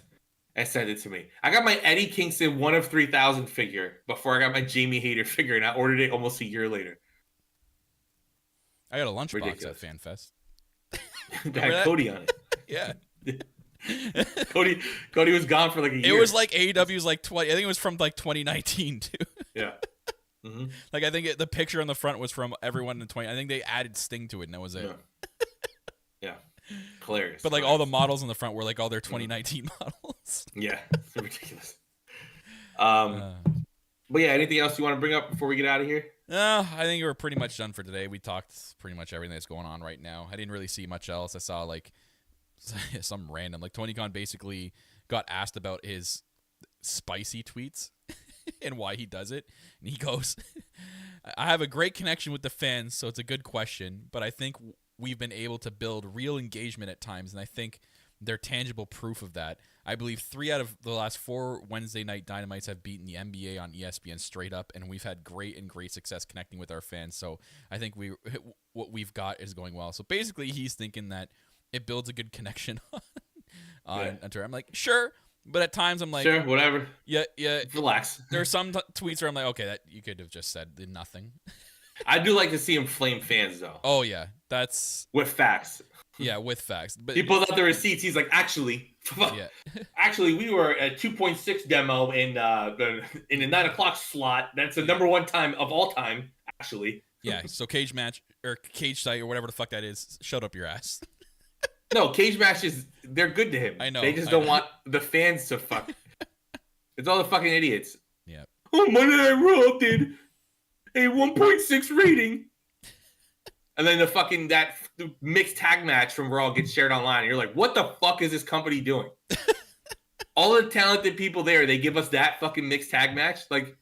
and sent it to me. I got my Eddie Kingston 1 of 3,000 figure before I got my Jamie Hayter figure, and I ordered it almost a year later. I got a lunchbox at FanFest. That had Cody on it. Yeah. Cody was gone for like a year. It was like AEW's like 20. I think it was from like 2019 too. Yeah. Mm-hmm. Like I think the picture on the front was from everyone in 20. I think they added Sting to it, and that was it. Yeah. Hilarious. But like all the models on the front were like all their 2019 models. Yeah, it's ridiculous. But yeah, anything else you want to bring up before we get out of here? No, I think we're pretty much done for today. We talked pretty much everything that's going on right now. I didn't really see much else. I saw like some random, like Tony Khan basically got asked about his spicy tweets and why he does it. And he goes, I have a great connection with the fans, so it's a good question, but I think we've been able to build real engagement at times, and I think they're tangible proof of that. I believe 3 out of the last 4 Wednesday night Dynamites have beaten the NBA on ESPN straight up, and we've had great success connecting with our fans. So I think what we've got is going well. So basically, he's thinking that it builds a good connection on Twitter. I'm like, sure, but at times I'm like, sure, whatever. Yeah. Relax. There are some tweets where I'm like, okay, that you could have just said nothing. I do like to see him flame fans though. Oh yeah, that's with facts. Yeah, with facts. But he pulls out the receipts. He's like, actually, we were at 2.6 demo in the 9:00 slot. That's the number 1 time of all time, actually. Yeah. So cage match or cage site or whatever the fuck that is, shut up your ass. No, cage matches, they're good to him. I know. They just don't want the fans to fuck. It's all the fucking idiots. Yeah. Oh, Monday Night Raw did a 1.6 rating. And then the mixed tag match from Raw gets shared online. And you're like, what the fuck is this company doing? All the talented people there, they give us that fucking mixed tag match. Like,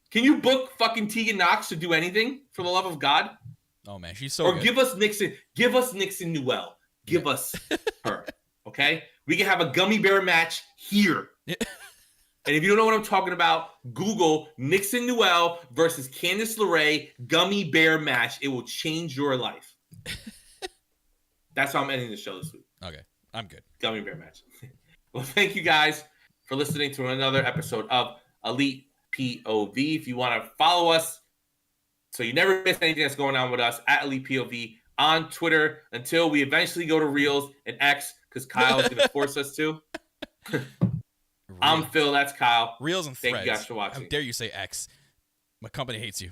can you book fucking Tegan Knox to do anything for the love of God? Oh man, she's so good. Give us Nixon Newell. Give us her. Okay? We can have a gummy bear match here. And if you don't know what I'm talking about, Google Nixon Newell versus Candice LeRae gummy bear match. It will change your life. That's how I'm ending the show this week. Okay, I'm good. Gummy bear match. Well, thank you guys for listening to another episode of Elite POV. If you want to follow us so you never miss anything that's going on with us, at Elite POV on Twitter until we eventually go to Reels and X because Kyle is going to force us to. I'm Phil. That's Kyle. Reels and Threads. Thank you guys for watching. How dare you say X? My company hates you.